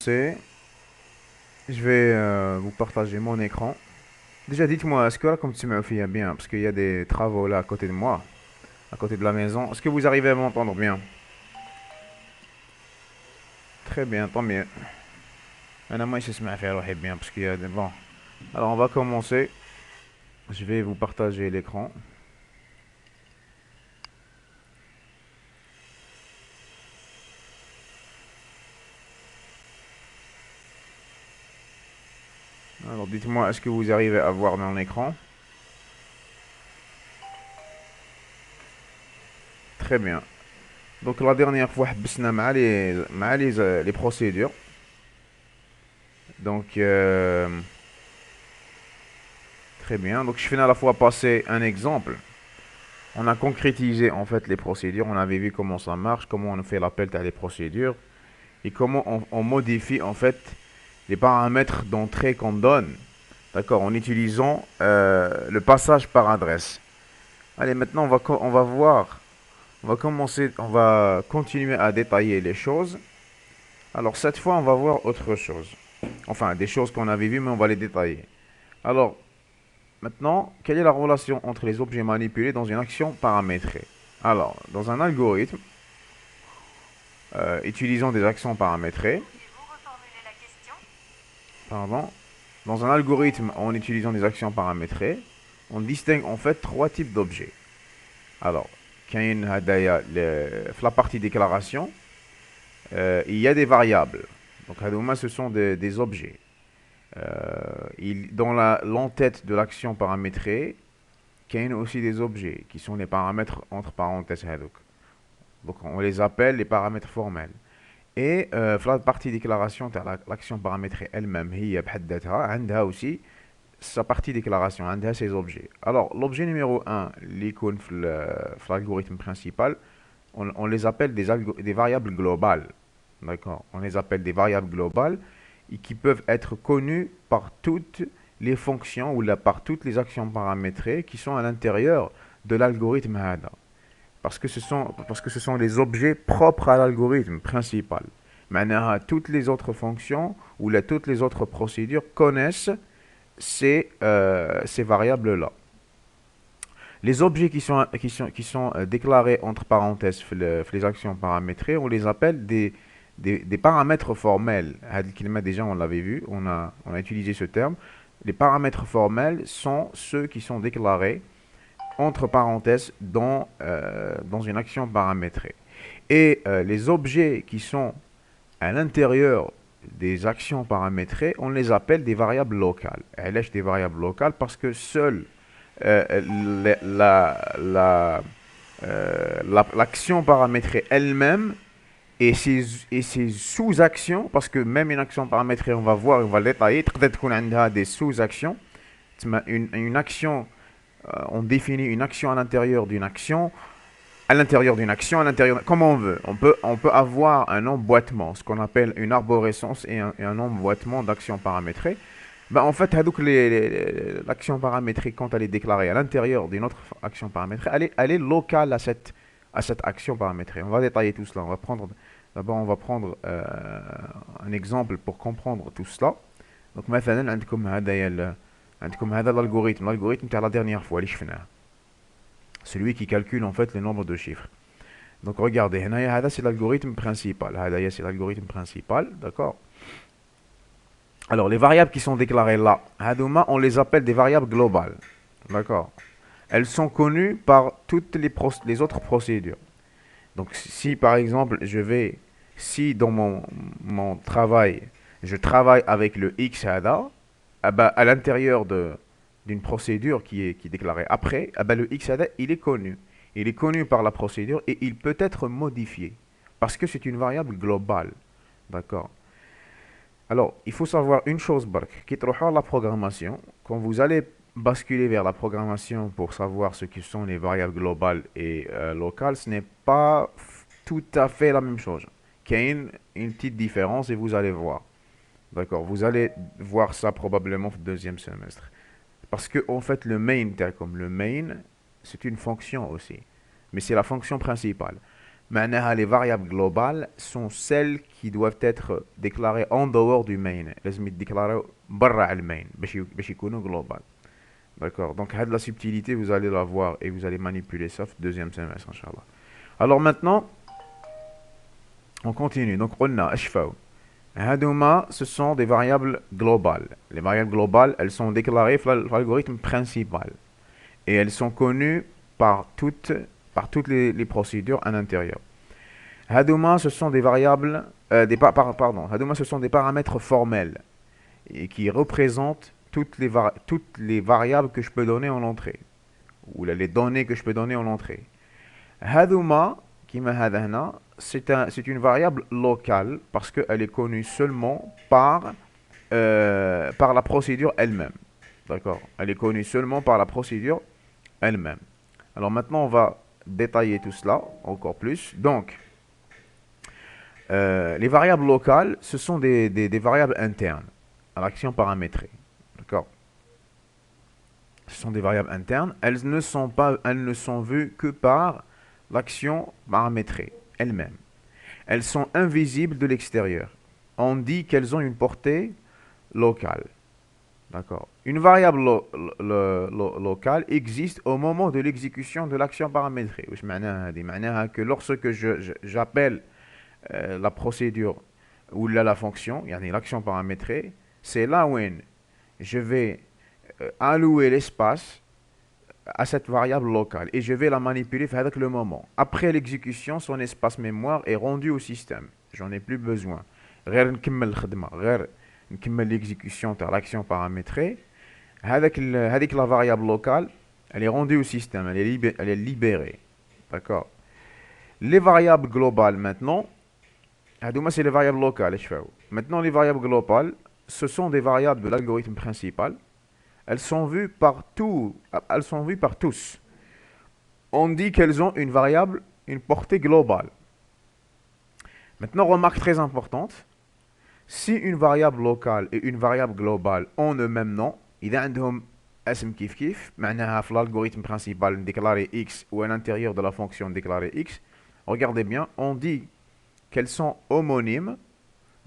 commencer. Je vais vous partager mon écran. Déjà, dites-moi, est-ce que là, comme tu me fais bien, parce qu'il y a des travaux là à côté de moi, à côté de la maison, est-ce que vous arrivez à m'entendre bien? Très bien, tant mieux. Moi, je me faire bien, parce qu'il y a des... Bon, alors on va commencer. Je vais vous partager l'écran. Alors, dites-moi, est-ce que vous arrivez à voir mon écran? Très bien. Donc, la dernière fois, حبسنا مع les procédures. Donc, très bien. Donc, je finis à la fois passer un exemple. On a concrétisé en fait les procédures. On avait vu comment ça marche, comment on fait l'appel à les procédures et comment on modifie en fait les paramètres d'entrée qu'on donne. D'accord, en utilisant le passage par adresse. Allez, maintenant on va voir, on va continuer à détailler les choses. Alors cette fois, on va voir autre chose. Enfin, des choses qu'on avait vues, mais on va les détailler. Alors, maintenant, quelle est la relation entre les objets manipulés dans une action paramétrée? Alors, dans un algorithme, utilisant des actions paramétrées, pardon, dans un algorithme en utilisant des actions paramétrées, on distingue en fait trois types d'objets. Alors, la partie déclaration, il y a des variables. Donc, ce sont des objets. Dans l'entête de l'action paramétrée, il y a aussi des objets qui sont les paramètres entre parenthèses. Donc, on les appelle les paramètres formels. Et la partie déclaration, l'action paramétrée elle-même, elle a aussi sa partie déclaration, elle a ses objets. Alors, l'objet numéro 1, l'icône l'algorithme principal, on les appelle des variables globales. D'accord. On les appelle des variables globales et qui peuvent être connues par toutes les fonctions ou par toutes les actions paramétrées qui sont à l'intérieur de l'algorithme HADA. Parce que ce sont les objets propres à l'algorithme principal. Maintenant, toutes les autres fonctions ou toutes les autres procédures connaissent ces variables-là. Les objets qui sont déclarés entre parenthèses les actions paramétrées, on les appelle des paramètres formels. Déjà, on l'avait vu, on a utilisé ce terme. Les paramètres formels sont ceux qui sont déclarés entre parenthèses dans une action paramétrée. Et les objets qui sont à l'intérieur des actions paramétrées, on les appelle des variables locales. Elles sont des variables locales parce que seule l'action paramétrée elle-même et ses sous-actions, parce que même une action paramétrée, on va voir, on va le détailler, peut-être qu'on a des sous-actions. Une action, on définit une action à l'intérieur d'une action, comme on veut. On peut avoir un emboîtement, ce qu'on appelle une arborescence et un emboîtement d'actions paramétrées. Ben, en fait, l'action paramétrée, quand elle est déclarée à l'intérieur d'une autre action paramétrée, elle est locale à cette action paramétrée. On va détailler tout cela. D'abord, on va prendre un exemple pour comprendre tout cela. Donc, مثلا عندكم هذا l'algorithme تاع la dernière fois اللي شفناه. Celui qui calcule en fait le nombre de chiffres. Donc regardez, c'est l'algorithme principal. C'est l'algorithme principal, d'accord. Alors les variables qui sont déclarées là, on les appelle des variables globales, d'accord. Elles sont connues par toutes les autres procédures. Donc si par exemple si dans mon travail, je travaille avec le x à l'intérieur d'une procédure qui est déclarée après, le x il est connu. Il est connu par la procédure et il peut être modifié parce que c'est une variable globale, d'accord. Alors, il faut savoir une chose, Bark, qui est la programmation. Quand vous allez basculer vers la programmation pour savoir ce que sont les variables globales et locales, ce n'est pas tout à fait la même chose. Il y a une petite différence et vous allez voir. D'accord, vous allez voir ça probablement au deuxième semestre. Parce que, en fait, le main, c'est une fonction aussi. Mais c'est la fonction principale. معناها les variables globales sont celles qui doivent être déclarées en dehors du main. لازم يتديكلاراو برا على المين باش يكونوا global. D'accord. Donc la subtilité vous allez la voir et vous allez manipuler ça deuxième semestre inchallah. Alors maintenant on continue. Donc on a اشفاو. هادوما ce sont des variables globales. Les variables globales, elles sont déclarées dans l'algorithme principal et elles sont connues par toutes les procédures à l'intérieur. Hadouma, ce sont des variables, pardon, Hadouma, ce sont des paramètres formels et qui représentent toutes les variables que je peux donner en entrée ou les données que je peux donner en entrée. Hadouma, c'est une variable locale parce qu'elle est connue seulement par la procédure elle-même. D'accord. Elle est connue seulement par la procédure elle-même. Alors maintenant, on va détailler tout cela encore plus. Donc, les variables locales, ce sont des variables internes à l'action paramétrée. D'accord. Ce sont des variables internes. Elles ne sont vues que par l'action paramétrée elle-même. Elles sont invisibles de l'extérieur. On dit qu'elles ont une portée locale. D'accord. Une variable locale existe au moment de l'exécution de l'action paramétrée. وش معناها هذه؟ معناها que lorsque j'appelle la procédure ou la fonction, يعني l'action paramétrée, c'est là où je vais allouer l'espace à cette variable locale et je vais la manipuler avec le moment. Après l'exécution, son espace mémoire est rendu au système. J'en ai plus besoin. غير نكمل الخدمة، غير نكمل l'exécution تاع l'action paramétrée. هذيك la variable locale, elle est rendue au système, elle est libérée. D'accord. Les variables globales maintenant, c'est les variables locales. Maintenant, les variables globales, ce sont des variables de l'algorithme principal. Elles sont vues par tous. On dit qu'elles ont une portée globale. Maintenant, remarque très importante. Si une variable locale et une variable globale ont le même nom, إذا عندهم اسم كيف كيف، معناها في l'algorithme principal déclarer x ou à l'intérieur de la fonction déclarer x, regardez bien, on dit qu'elles sont homonymes.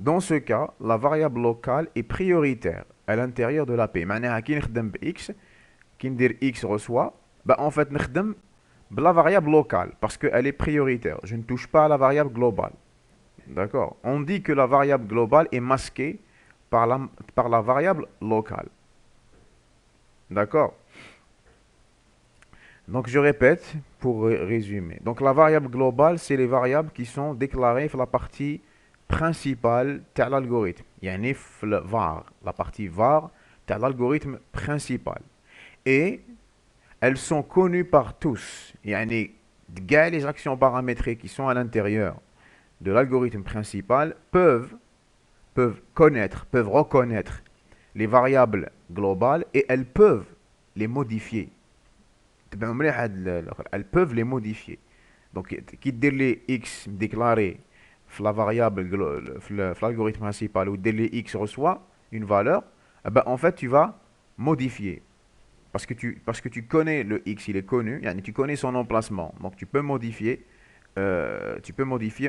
Dans ce cas, la variable locale est prioritaire à l'intérieur de la P. معناها كي نخدم ب x, كي ندير x reçoit, en fait نخدم بلا variable locale parce qu'elle est prioritaire. Je ne touche pas à la variable globale. D'accord. On dit que la variable globale est masquée par la variable locale. D'accord. Donc je répète pour résumer. Donc la variable globale, c'est les variables qui sont déclarées dans la partie principale de l'algorithme. يعني في var, la partie var de l'algorithme principal. Et elles sont connues par tous. يعني les actions paramétrées qui sont à l'intérieur de l'algorithme principal peuvent reconnaître les variables globales et elles peuvent les modifier. Elles peuvent les modifier. Donc, qui dit les x déclaré la variable l'algorithme principal ou dès les x reçoit une valeur, en fait, tu vas modifier. Parce que tu connais le x, il est connu, tu connais son emplacement. Donc, tu peux modifier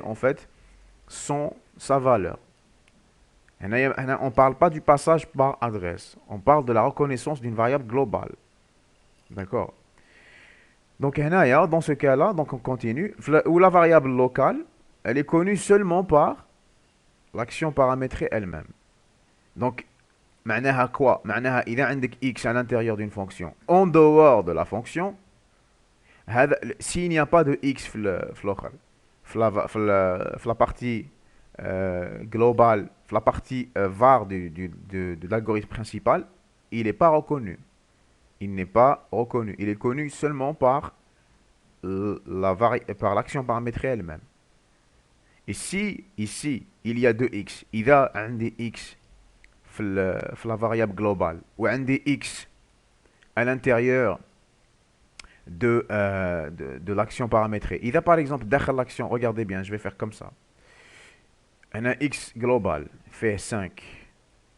en fait sa valeur. On ne parle pas du passage par adresse. On parle de la reconnaissance d'une variable globale. D'accord. Donc, dans ce cas-là, donc on continue. Où la variable locale, elle est connue seulement par l'action paramétrée elle-même. Donc, معناها quoi? معناها إذا عندك x à l'intérieur d'une fonction, en dehors de la fonction, s'il n'y a pas de x في la partie globale, la partie var de l'algorithme principal, il n'est pas reconnu. Il n'est pas reconnu. Il est connu seulement par l'action paramétrée elle-même. Et si ici, il y a 2x, il y a un des x la variable globale, ou un des x à l'intérieur de l'action paramétrée. Il y a par exemple, derrière l'action, regardez bien, je vais faire comme ça. Un x global fait 5,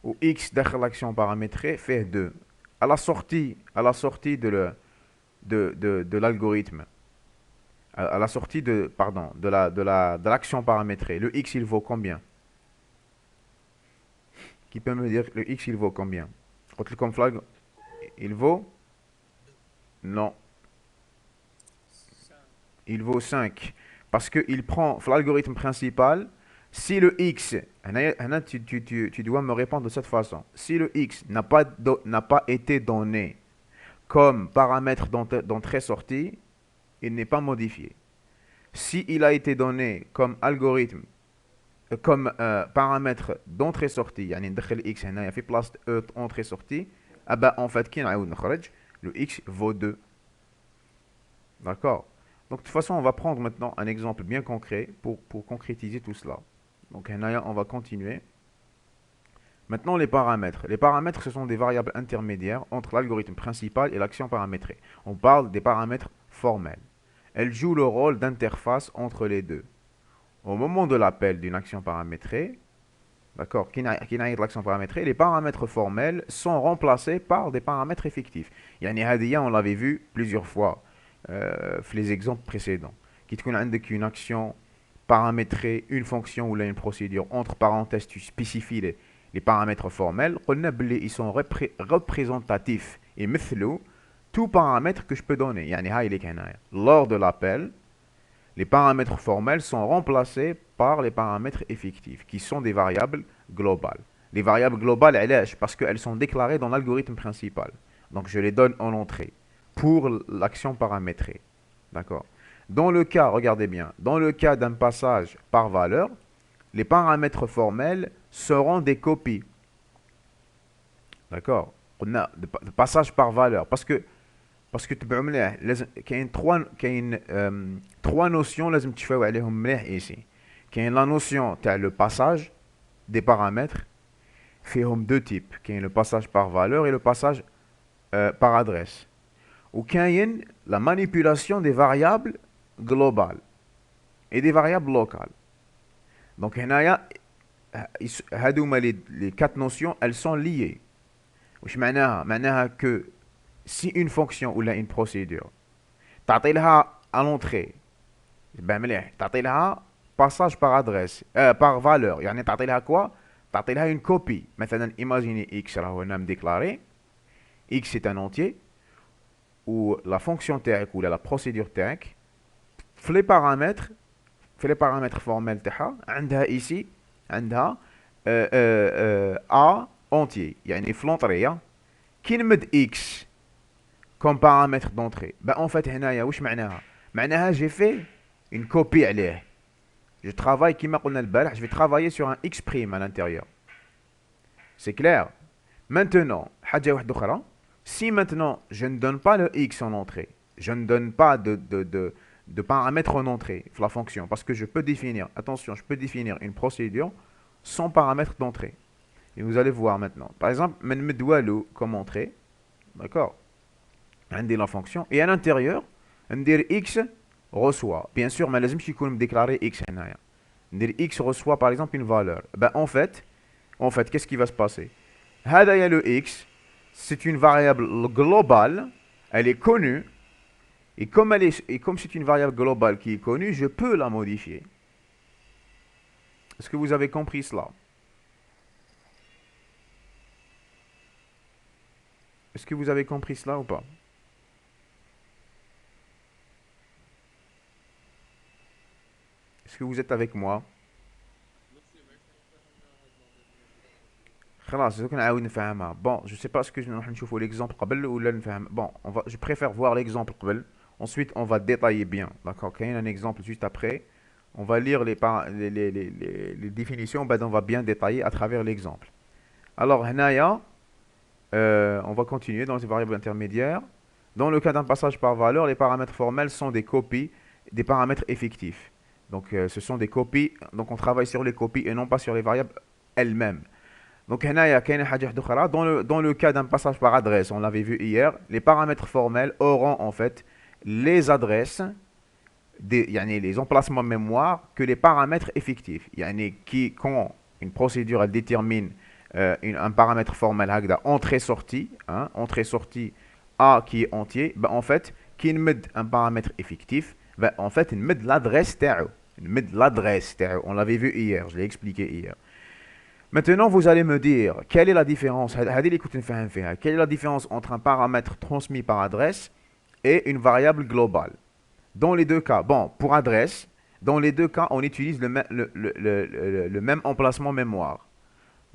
ou x derrière l'action paramétrée fait 2. À la sortie de l'algorithme, À la sortie de, pardon, de l'action paramétrée, le x il vaut combien? Qui peut me dire le x il vaut combien? قلت لكم flag, il vaut? Non, il vaut 5. Parce qu'il prend l'algorithme principal, si le x, tu dois me répondre de cette façon, si le x n'a pas été donné comme paramètre d'entrée-sortie, il n'est pas modifié. Si il a été donné comme algorithme, comme paramètre d'entrée-sortie, يعني ندخل x هنا في place entrée-sortie, ah ben en fait كي نعاود نخرج, le x vaut 2. D'accord? Donc de toute façon, on va prendre maintenant un exemple bien concret pour concrétiser tout cela. Donc هنايا, on va continuer. Maintenant, les paramètres. Les paramètres, ce sont des variables intermédiaires entre l'algorithme principal et l'action paramétrée. On parle des paramètres formels. Elles jouent le rôle d'interface entre les deux. Au moment de l'appel d'une action paramétrée, d'accord, qui n'a l'action paramétrée, les paramètres formels sont remplacés par des paramètres effectifs. Yani hadiya, on l'avait vu plusieurs fois les exemples précédents. Qui te عندك une action paramétrer une fonction ou là une procédure, entre parenthèses, tu spécifies les paramètres formels, ils sont représentatifs et مثلوا tout paramètre que je peux donner. يعني هاي اللي كان هاي. Lors de l'appel, les paramètres formels sont remplacés par les paramètres effectifs, qui sont des variables globales. Les variables globales, parce qu'elles sont déclarées dans l'algorithme principal. Donc je les donne en entrée pour l'action paramétrée. D'accord? Dans le cas, regardez bien, dans le cas d'un passage par valeur, les paramètres formels seront des copies. D'accord? On a de passage par valeur. Parce que تبعوا مليح لازم كاين trois notions لازم تشفاو عليهم مليح ici. كاين la notion تاع le passage des paramètres فيهم deux types. كاين le passage par valeur et le passage par adresse. Ou كاين la manipulation des variables globales et des variables locales. Donc هنايا هادوما les quatre notions, elles sont liées. واش معناها؟ معناها que si une fonction ou là une procédure تعطي لها à l'entrée ben مليح تعطي لها passage par adresse par valeur يعني تعطي لها quoi تعطي لها une copie مثلا imaginez x راهو هنا مديكلاري x c'est un entier ou la fonction تاعك ou la procédure تاعك في les paramètres formels تاعها عندها ici عندها a entier يعني في l'entrée كي نمد x comme paramètre d'entrée. Ben en fait, هنايا واش معناها؟ معناها j'ai fait une copie عليه. Je travaille كيما قلنا البارح, je vais travailler sur un x' à l'intérieur. C'est clair? Maintenant, حاجة واحدة أخرى. Si maintenant je ne donne pas le x en entrée, je ne donne pas de paramètre en entrée, la fonction, parce que je peux définir, attention, je peux définir une procédure sans paramètre d'entrée. Et vous allez voir maintenant. Par exemple, من مد والو comme entrée, d'accord? عندي la fonction et à l'intérieur ندير x reçoit bien sûr ما لازمش يكون déclaré x هنايا ندير x reçoit par exemple une valeur ben en fait qu'est-ce qui va se passer هذايا le x c'est une variable globale elle est connue et comme c'est une variable globale qui est connue je peux la modifier. Est-ce que vous avez compris cela? Est-ce que vous avez compris cela ou pas? Est-ce que vous êtes avec moi? خلاص دوك نعاود نفهمها. Bon, je sais pas ce que نروح نشوفوا l'exemple قبل ولا نفهم. Bon, je préfère voir l'exemple قبل. Ensuite, on va détailler bien. D'accord? كاين un exemple juste après. On va lire les définitions, ben on va bien détailler à travers l'exemple. Alors, هنايا, on va continuer dans les variables intermédiaires. Dans le cas d'un passage par valeur, les paramètres formels sont des copies des paramètres effectifs. Donc, ce sont des copies. Donc, on travaille sur les copies et non pas sur les variables elles-mêmes. Donc, dans le cas d'un passage par adresse, on l'avait vu hier, les paramètres formels auront en fait les adresses, les emplacements mémoire que les paramètres effectifs. Quand une procédure elle détermine un paramètre formel entrée-sortie, hein, entrée-sortie A qui est entier, ben en fait, qui met un paramètre effectif, Ben, en fait, il met l'adresse تاعو. Il met l'adresse تاعو. On l'avait vu hier, je l'ai expliqué hier. Maintenant, vous allez me dire, quelle est la différence هذه اللي كنت نفهم فيها. Quelle est la différence entre un paramètre transmis par adresse et une variable globale? Dans les deux cas, bon, pour adresse, dans les deux cas, on utilise le même emplacement mémoire.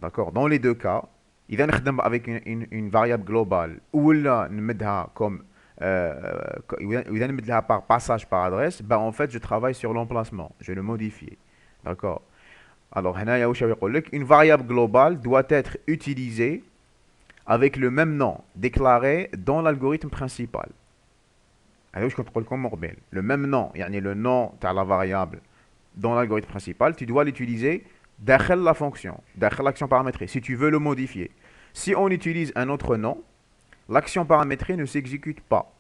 D'accord? Dans les deux cas, إذا نخدم avec une variable globale ولا نمدها comme إذا نمدها par passage par adresse, ben en fait je travaille sur l'emplacement, je le modifie. D'accord? Alors هنايا واش يقول لك une variable globale doit être utilisée avec le même nom déclaré dans l'algorithme principal. هذا واش كنت نقول لكم من قبل. Le même nom, يعني le nom تاع la variable dans l'algorithme principal, tu dois l'utiliser داخل la fonction, داخل l'action paramétrée, si tu veux le modifier. Si on utilise un autre nom, l'action paramétrée ne s'exécute pas.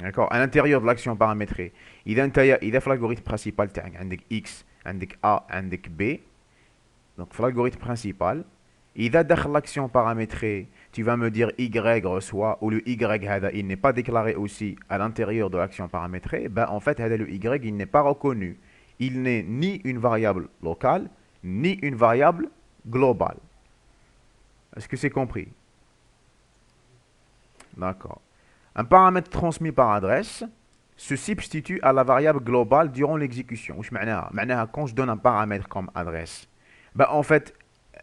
D'accord? À l'intérieur de l'action paramétrée. إذا في l'algorithme principal تاعك عندك x, عندك a, عندك b. Donc في l'algorithme principal, إذا داخل l'action paramétrée, tu vas me dire y reçoit, ou le y هذا, il n'est pas déclaré aussi à l'intérieur de l'action paramétrée, ben en fait هذا le y, il n'est pas reconnu. Il n'est ni une variable locale, ni une variable globale. Est-ce que c'est compris? D'accord. Un paramètre transmis par adresse se substitue à la variable globale durant l'exécution. وش معناها؟ معناها quand je donne un paramètre comme adresse, ben en fait,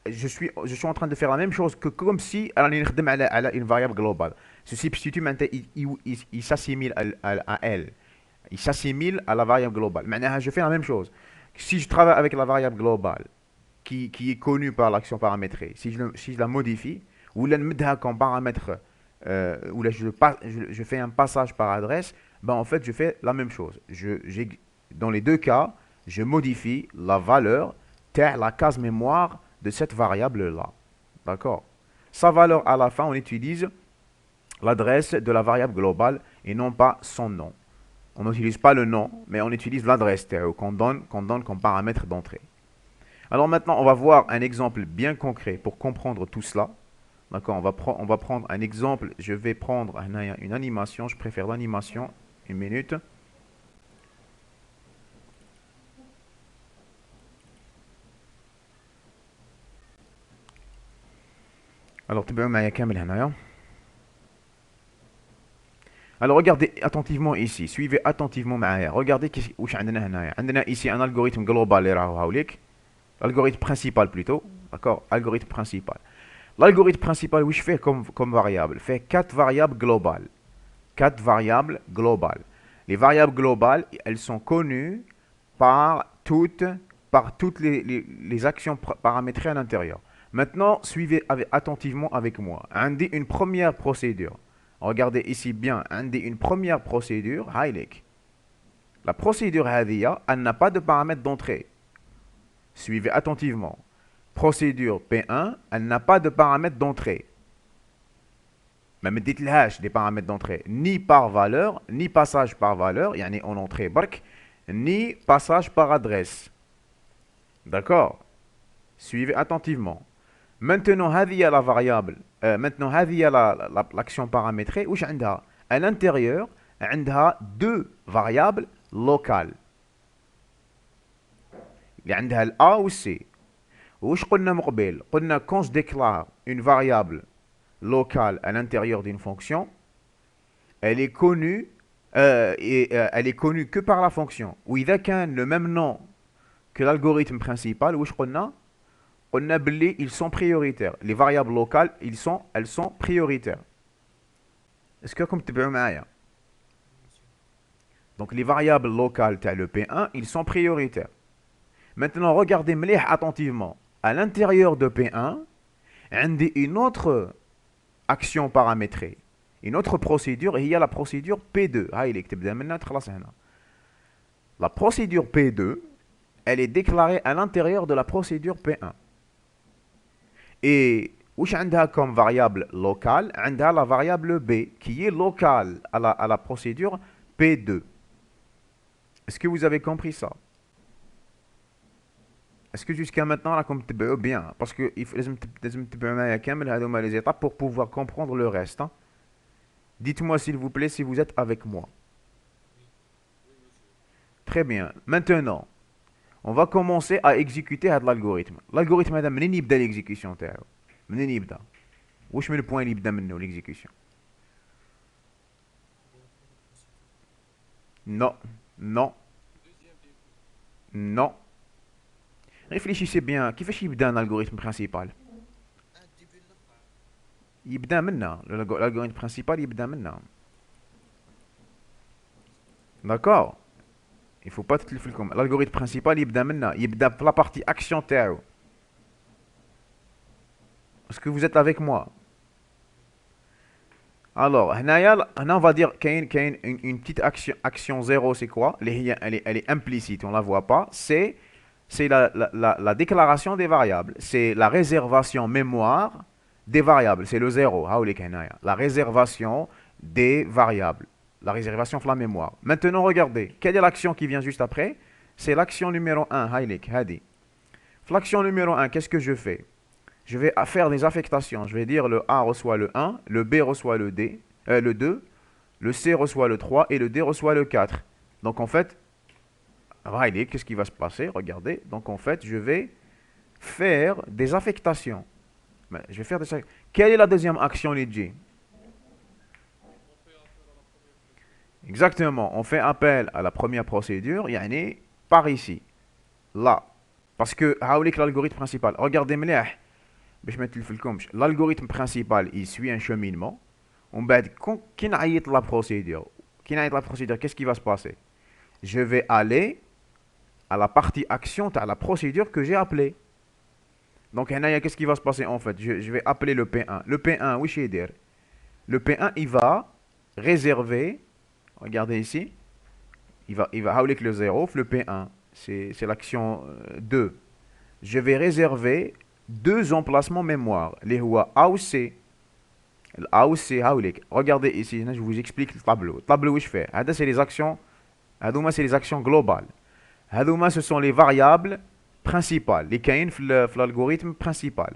je suis en train de faire la même chose que comme si راني نخدم على une variable globale. Se substitue maintenant, il s'assimile à elle. Il s'assimile à la variable globale. معناها je fais la même chose. Si je travaille avec la variable globale qui est connue par l'action paramétrée, si je la modifie, ou la نمدها comme paramètre, ou là je fais un passage par adresse, ben en fait je fais la même chose. Dans les deux cas, je modifie la valeur de la case mémoire de cette variable-là. D'accord? Sa valeur à la fin, on utilise l'adresse de la variable globale et non pas son nom. On n'utilise pas le nom, mais on utilise l'adresse qu'on donne comme paramètre d'entrée. Alors maintenant, on va voir un exemple bien concret pour comprendre tout cela. D'accord, on va prendre un exemple. Je vais prendre une animation. Je préfère l'animation. Une minute. Alors, alors regardez attentivement ici. Suivez attentivement معايا. Regardez واش عندنا هنايا. عندنا ici un algorithme global اللي راهو هاوليك. L'algorithme principal plutôt. D'accord, algorithme principal. L'algorithme principal, oui, je fais comme variable. Fait 4 variables globales. 4 variables globales. Les variables globales, elles sont connues par toutes les actions paramétrées à l'intérieur. Maintenant, suivez attentivement avec moi. Indi une première procédure. Regardez ici bien. Indi une première procédure. Highlight. La procédure هذه, elle n'a pas de paramètre d'entrée. Suivez attentivement. Procédure P1, elle n'a pas de paramètres d'entrée. Mais me dites-le des paramètres d'entrée, ni par valeur, ni passage par valeur, yani en entrée bark, ni passage par adresse. D'accord? Suivez attentivement. Maintenant, la variable, maintenant, l'action paramétrée, où à l'intérieur, elle a deux variables locales. Il y a A ou C. Ouch قلنا مقبل قلنا quand je déclare une variable locale à l'intérieur d'une fonction, elle est connue elle est connue que par la fonction. Ou إذا كان le même nom que l'algorithme principal, ouch قلنا بلي ils sont prioritaires. Les variables locales, elles sont prioritaires. Est-ce que comme تبعوا معايا? Donc les variables locales تاع le P1, ils sont prioritaires. Maintenant regardez مليح attentivement. À l'intérieur de P1, une autre action paramétrée, une autre procédure, et il y a la procédure P2. La procédure P2, elle est déclarée à l'intérieur de la procédure P1. Et وش عندها comme variable locale? عندها la variable B qui est locale à la procédure P2. Est-ce que vous avez compris ça? Est-ce que jusqu'à maintenant, là, comme tu bien, parce que il faut les étapes pour pouvoir comprendre le reste. Hein. Dites-moi s'il vous plaît si vous êtes avec moi. Très bien. Maintenant, on va commencer à exécuter l'algorithme. L'algorithme هذا منين يبدا l'exécution تاعو؟ منين يبدا؟ واش من البوان اللي يبدا منه l'exécution؟ Non, non, non. Réfléchissez bien, كيفاش يبدا un algorithme principal؟ يبدا منا، l'algorithme principal يبدا منا. D'accord? Il faut pas تتلف لكم. L'algorithme principal يبدا منا، يبدا في la partie action تاعو. Est-ce que vous êtes avec moi? Alors, هنا on va dire qu'il y a une petite action 0, c'est quoi? Elle est implicite, on la voit pas. C'est la déclaration des variables. C'est la réservation mémoire des variables. C'est le 0. La réservation des variables. La réservation de la mémoire. Maintenant, regardez. Quelle est l'action qui vient juste après? C'est l'action numéro 1. L'action numéro 1, qu'est-ce que je fais? Je vais faire des affectations. Je vais dire le A reçoit le 1, le B reçoit le 2, le C reçoit le 3 et le D reçoit le 4. Donc en fait, qu'est-ce qui va se passer? Regardez. Donc en fait, je vais faire des affectations. Je vais faire des... Quelle est la deuxième action, Lidji? Exactement. On fait appel à la première procédure, yani par ici. Là. Parce que, l'algorithme principal. Regardez, l'algorithme principal, il suit un cheminement. On va la procédure. Qu'est-ce qui va se passer? Je vais aller à la partie action de la procédure que j'ai appelée. Donc, qu'est-ce qui va se passer en fait? Je vais appeler le P1. Le P1, oui, chez dire. Le P1, il va réserver, regardez ici, il va avec le 0, le P1, c'est l'action 2. Je vais réserver deux emplacements mémoire, les A ou C. A ou C, regardez ici, je vous explique le tableau. Le tableau où je fais, c'est les actions, c'est les actions globales. Ce sont les variables principales, les كاين في l'algorithme principal.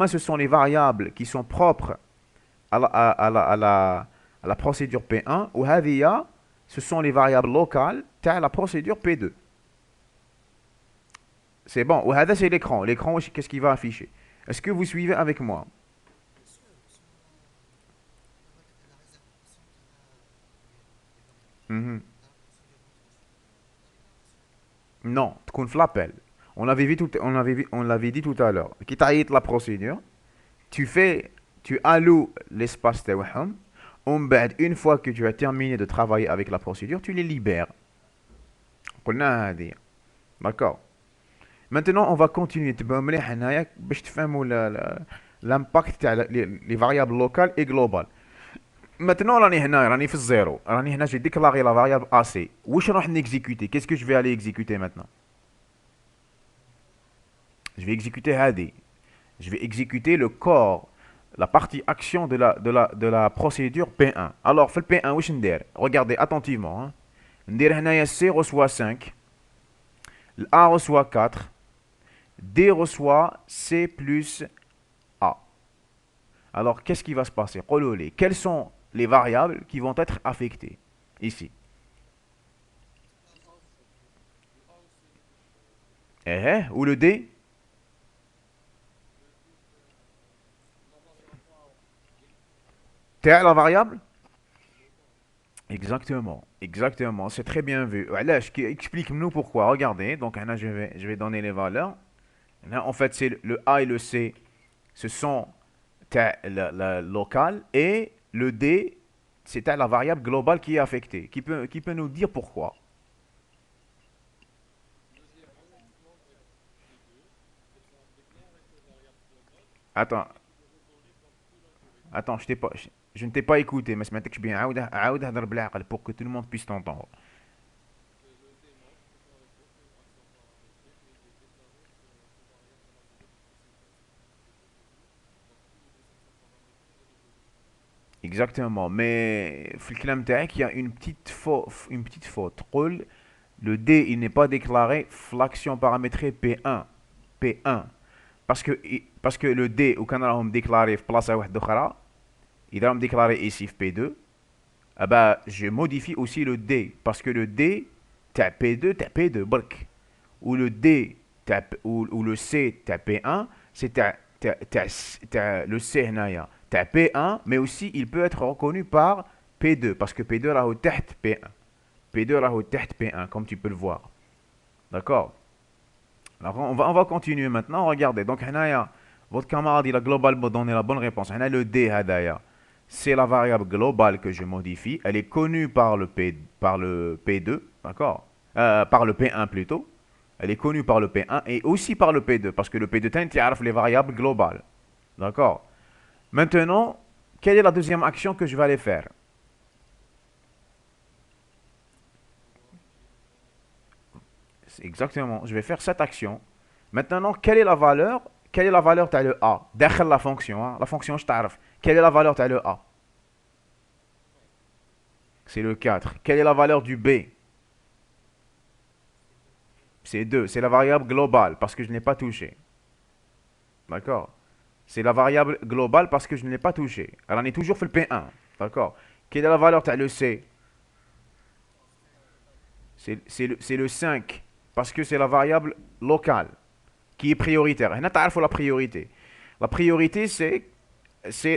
Ce sont les variables qui sont propres à la procédure P1 ou ce sont les variables locales de la procédure P2. C'est bon. Ou c'est l'écran. L'écran, qu'est-ce qu'il va afficher? Est-ce que vous suivez avec moi? Mhm. Non, تكون في l'appel. On l'avait dit tout à l'heure. Qui t'aille la procédure, tu alloues l'espace تاعهم. Une fois que tu as terminé de travailler avec la procédure, tu les libères. قلنا هذه. D'accord. Maintenant, on va continuer. تبقى مليح هنايا باش تفهموا l'impact تاع les variables locales et globales. Maintenant, راني في الزيرو. راني هنا j'ai déclaré la variable AC. واش نروح نexécuter? Qu'est-ce que je vais aller exécuter maintenant? Je vais exécuter هذه. Je vais exécuter le corps, la partie action de la procédure P1. Alors, في P1 واش ندير? Regardez attentivement. Hein. ندير هنايا C reçoit 5. A reçoit 4. D reçoit C plus A. Alors, qu'est-ce qui va se passer? Quelles sont les variables qui vont être affectées ici? Ou le D? T'es la variable? Exactement, c'est très bien vu. Explique-nous pourquoi. Regardez, donc là, je vais donner les valeurs. Là, en fait, c'est le A et le C, ce sont la locale, et le D, c'est la variable globale qui est affectée. Qui peut nous dire pourquoi? Attends, attends, je ne t'ai pas écouté, mais سمعتكش bien. عاود هضر بالعقل pour que tout le monde puisse t'entendre. Exactement, mais في الكلام تاعك il y a une petite faute. تقول le D il n'est pas déclaré في l'action paramétrée P1. P1. Parce que le D ou كان راهم déclaré في بلاصة واحدة أخرى. إذا راهم déclaré ici في P2. Ah bah, je modifie aussi le D. Parce que le D, t'as P2, t'as P2, برك. Ou le D, ou le C, t'as P1, c'est t'as le C هنايا, t'as P1, mais aussi il peut être reconnu par P2, parce que P2 راهو تحت P1. P2 راهو تحت P1, comme tu peux le voir. D'accord? Alors on va continuer maintenant, regardez. Donc هنايا, votre camarade il a globalement donné la bonne réponse. هنا le D هدايا, c'est la variable globale que je modifie. Elle est connue par le P2, d'accord? Par le P1 plutôt. Elle est connue par le P1 et aussi par le P2, parce que le P2 t'indique les variables globales. D'accord? Maintenant, quelle est la deuxième action que je vais aller faire? Exactement, je vais faire cette action. Maintenant, quelle est la valeur? Quelle est la valeur de le A? Derrière la fonction, hein? La fonction, je t'arrive. Quelle est la valeur de le A? C'est le 4. Quelle est la valeur du B? C'est 2. C'est la variable globale, parce que je n'ai pas touché. D'accord? C'est la variable globale parce que je ne l'ai pas touché. Alors, on est toujours fait le P1. D'accord? Quelle est la valeur de le C? C'est le 5. Parce que c'est la variable locale qui est prioritaire. هنا تعرفوا la priorité. La priorité, c'est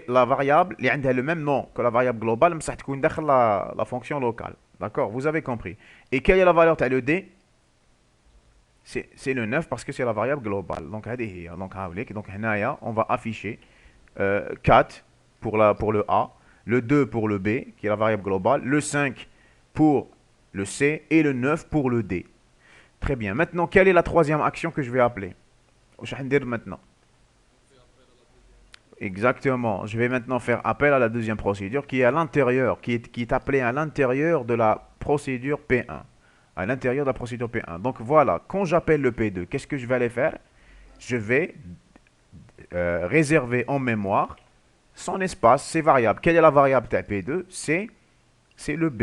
la variable qui a le même nom que la variable globale, mais ça تكون داخل la fonction locale. D'accord? Vous avez compris. Et quelle est la valeur de le D? C'est le 9 parce que c'est la variable globale. Donc, هنايا, on va afficher 4 pour le A, le 2 pour le B, qui est la variable globale, le 5 pour le C et le 9 pour le D. Très bien. Maintenant, quelle est la troisième action que je vais appeler? Je vais dire maintenant. Exactement. Je vais maintenant faire appel à la deuxième procédure qui est à l'intérieur, qui est appelée à l'intérieur de la procédure P1. À l'intérieur de la procédure P1. Donc voilà, quand j'appelle le P2, qu'est-ce que je vais aller faire? Je vais réserver en mémoire son espace, ses variables. Quelle est la variable de P2? C'est le B.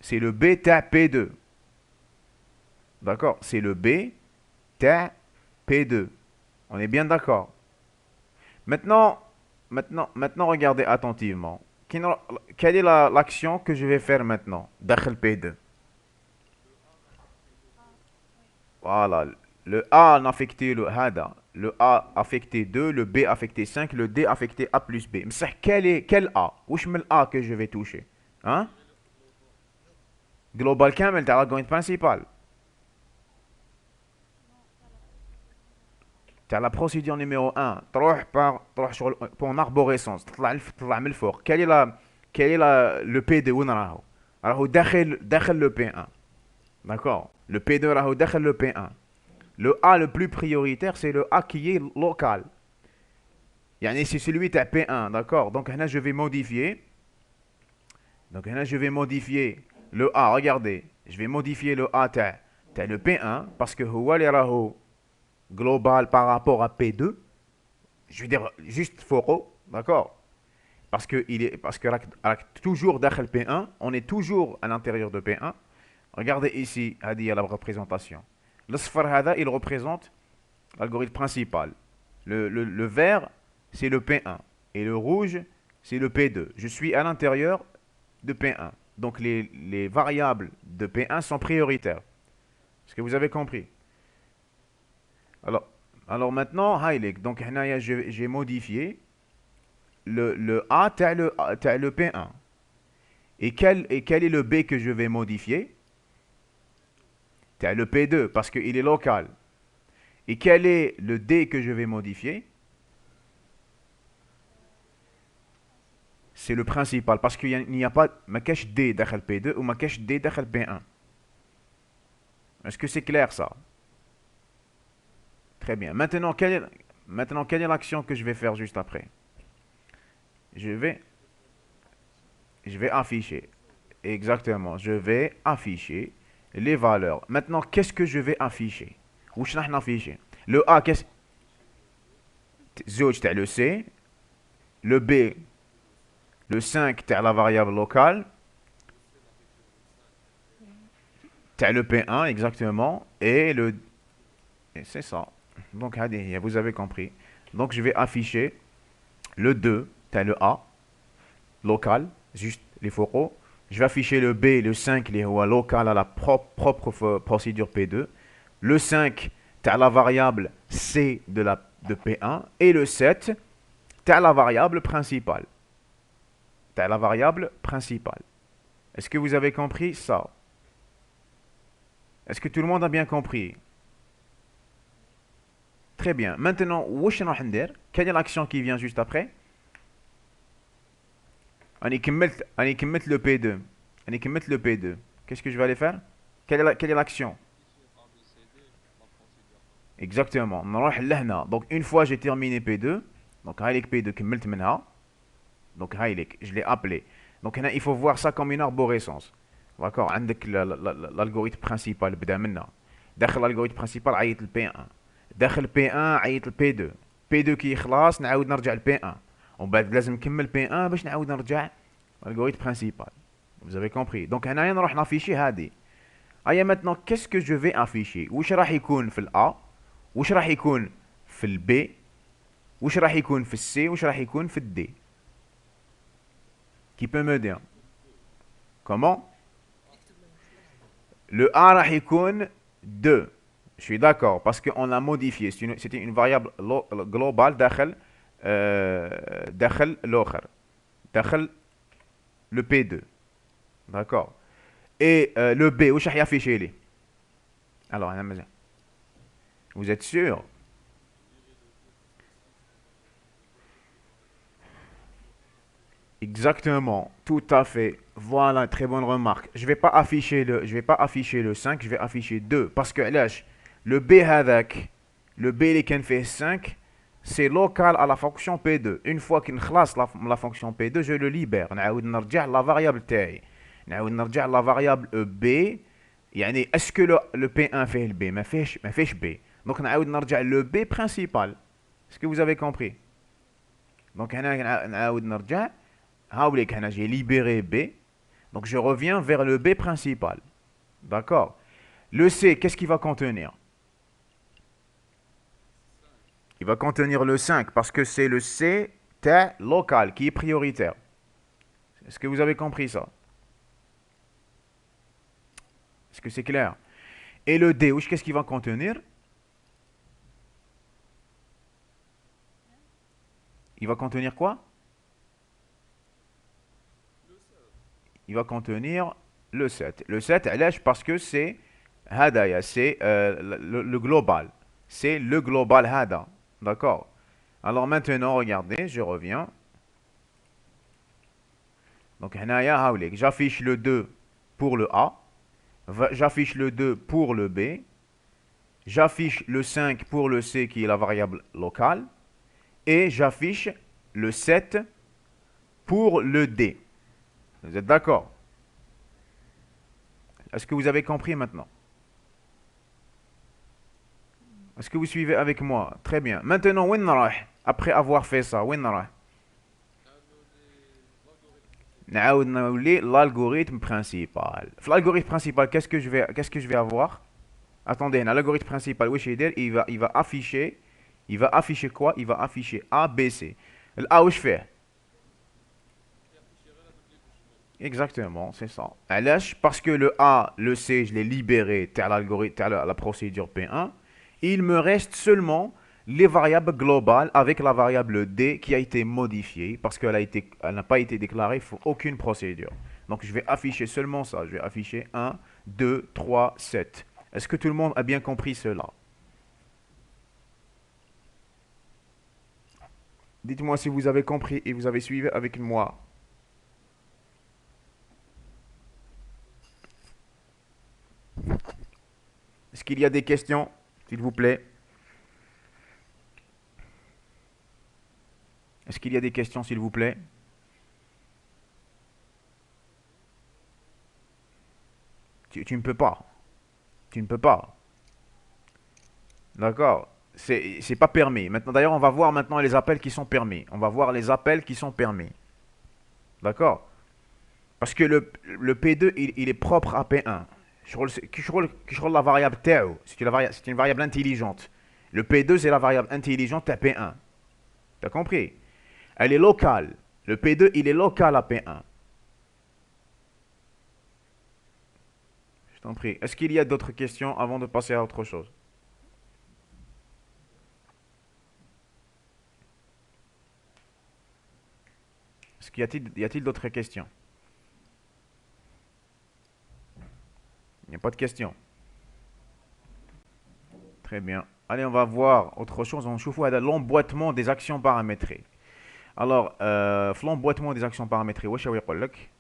C'est le B de P2. D'accord? C'est le B de P2. On est bien d'accord? Maintenant, regardez attentivement. Quelle est l'action que je vais faire maintenant? Dakhel P2. Voilà. Le A en affecté le Hada. Le A affecté 2, le B affecté 5, le D affecté A plus B. Mais quel A? Où est le A que je vais toucher? Hein? Global Camel, t'as l'argument principal. T'as la procédure numéro 1. Pour en arborescence. Le P2 où alors dakhel le P1. D'accord? Le P2 راهو داخل le P1. Le A le plus prioritaire, c'est le A qui est local. Yani c'est celui de P1, d'accord? Donc là, je vais modifier. Donc là, je vais modifier le A. Regardez, je vais modifier le A de le P1 parce que هو اللي راهو global par rapport à P2. Je veux dire juste faux, d'accord? Parce que toujours dakhel P1, on est toujours à l'intérieur de P1. Regardez ici, هذه la représentation. الأصفر هذا, il représente l'algorithme principal. Le vert, c'est le P1. Et le rouge, c'est le P2. Je suis à l'intérieur de P1. Donc les variables de P1 sont prioritaires. Est-ce que vous avez compris? Alors maintenant, donc هنايا, j'ai modifié le A t'as le P1. Et quel est le B que je vais modifier? T'as le P2 parce qu'il est local. Et quel est le D que je vais modifier? C'est le principal parce qu'il n'y a pas ma cache D dakhel P2 ou ma cache D dakhel P1. Est-ce que c'est clair ça? Très bien. Maintenant, quelle est l'action que je vais faire juste après? Je vais afficher. Exactement. Je vais afficher les valeurs. Maintenant, qu'est-ce que je vais afficher? Où je vais afficher? Le A, qu'est-ce? زوج تاع le C. Le B, le 5 تاع la variable locale. T'as le P1 exactement. Et c'est ça. Donc, vous avez compris. Donc, je vais afficher le 2, t'as le A, local, juste les focaux. Je vais afficher le B, le 5, qui est local à la propre procédure P2. Le 5, tu as la variable C de P1. Et le 7, tu as la variable principale. Tu as la variable principale. Est-ce que vous avez compris ça? Est-ce que tout le monde a bien compris? Très bien. Maintenant, quelle est l'action qui vient juste après? On y commet le P2. On y commet le P2. Qu'est-ce que je vais aller faire? Quelle est l'action? Exactement. نروح لهنا. Donc une fois j'ai terminé P2, donc هايليك P2 كملت منها. Donc هايليك, je l'ai appelé. Donc هنا il faut voir ça comme une arborescence. D'accord. عندك l'algorithme principal بدا منا. داخل l'algorithme principal عيط ل P1. داخل P1 عيط ل P2. P2 كي يخلص نعاود نرجع ل P1. ومن بعد لازم نكمل P1 باش نعاود نرجع l'algorithme principal. Vous avez compris. Donc هنايا نروح نافيشي هادي. ايا maintenant qu'est-ce que je vais afficher? واش راح يكون في الA؟ واش راح يكون في الB؟ واش راح يكون في الC؟ واش راح يكون في الD؟ Qui peut me dire? Comment? Le A راح يكون 2. Je suis d'accord parce qu'on l'a modifié. C'était une variable globale داخل داخل l'autre. داخل le P2. D'accord. Et le B, واش راح يافيشي لي؟ Alors, أنا مزال. Vous êtes sûr? Exactement, tout à fait. Voilà, très bonne remarque. Je vais pas afficher le 5, je vais afficher 2 parce que là, le B هذاك, le B اللي كان فيه 5, c'est local à la fonction P2. Une fois qu'il خلاص la fonction P2, je le libère. نعاود نرجع la variable تاعي. نعاود نرجع la variable B. يعني est-ce que le P1 fait le B? ما فيش B. Donc نعاود نرجع le B principal. Est-ce que vous avez compris? Donc هنا نعاود نرجع. J'ai libéré B. Donc je reviens vers le B principal. D'accord. Le C, qu'est-ce qu'il va contenir? Il va contenir le 5 parce que c'est le C local qui est prioritaire. Est-ce que vous avez compris ça? Est-ce que c'est clair? Et le D, qu'est-ce qu'il va contenir? Il va contenir quoi? Il va contenir le 7. Le 7, parce que c'est hadaya, c'est le global. C'est le global hada. D'accord. Alors maintenant, regardez, je reviens. Donc, j'affiche le 2 pour le A. J'affiche le 2 pour le B. J'affiche le 5 pour le C qui est la variable locale. Et j'affiche le 7 pour le D. Vous êtes d'accord? Est-ce que vous avez compris maintenant? Est-ce que vous suivez avec moi? Très bien. Maintenant, après avoir fait ça, l'algorithme principal. L'algorithme principal, qu'est-ce que je vais avoir? Attendez, l'algorithme principal, il va afficher quoi? Il va afficher A, B, C. A, où je fais? Exactement, c'est ça. Parce que le A, le C, je l'ai libéré à l'algorithme, à la procédure P1. Il me reste seulement les variables globales avec la variable D qui a été modifiée parce qu'elle n'a pas été déclarée pour aucune procédure. Donc je vais afficher seulement ça. Je vais afficher 1, 2, 3, 7. Est-ce que tout le monde a bien compris cela? Dites-moi si vous avez compris et vous avez suivi avec moi. Est-ce qu'il y a des questions, s'il vous plaît? Est-ce qu'il y a des questions, s'il vous plaît? Tu ne peux pas. Tu ne peux pas. D'accord. C'est pas permis. Maintenant, d'ailleurs, on va voir maintenant les appels qui sont permis. On va voir les appels qui sont permis. D'accord. Parce que le P2, il est propre à P1. La variable تاعو, c'est une variable intelligente. Le P2, c'est la variable intelligente à P1. T'as compris? Elle est locale. Le P2, il est local à P1. t'en prie. Est-ce qu'il y a d'autres questions avant de passer à autre chose? Est-ce qu'il y a-t-il d'autres questions? Il n'y a pas de questions. Très bien. Allez, on va voir autre chose. On chauffe l'emboîtement des actions paramétrées. Alors, l'emboîtement des actions paramétrées, wesh يقول لك.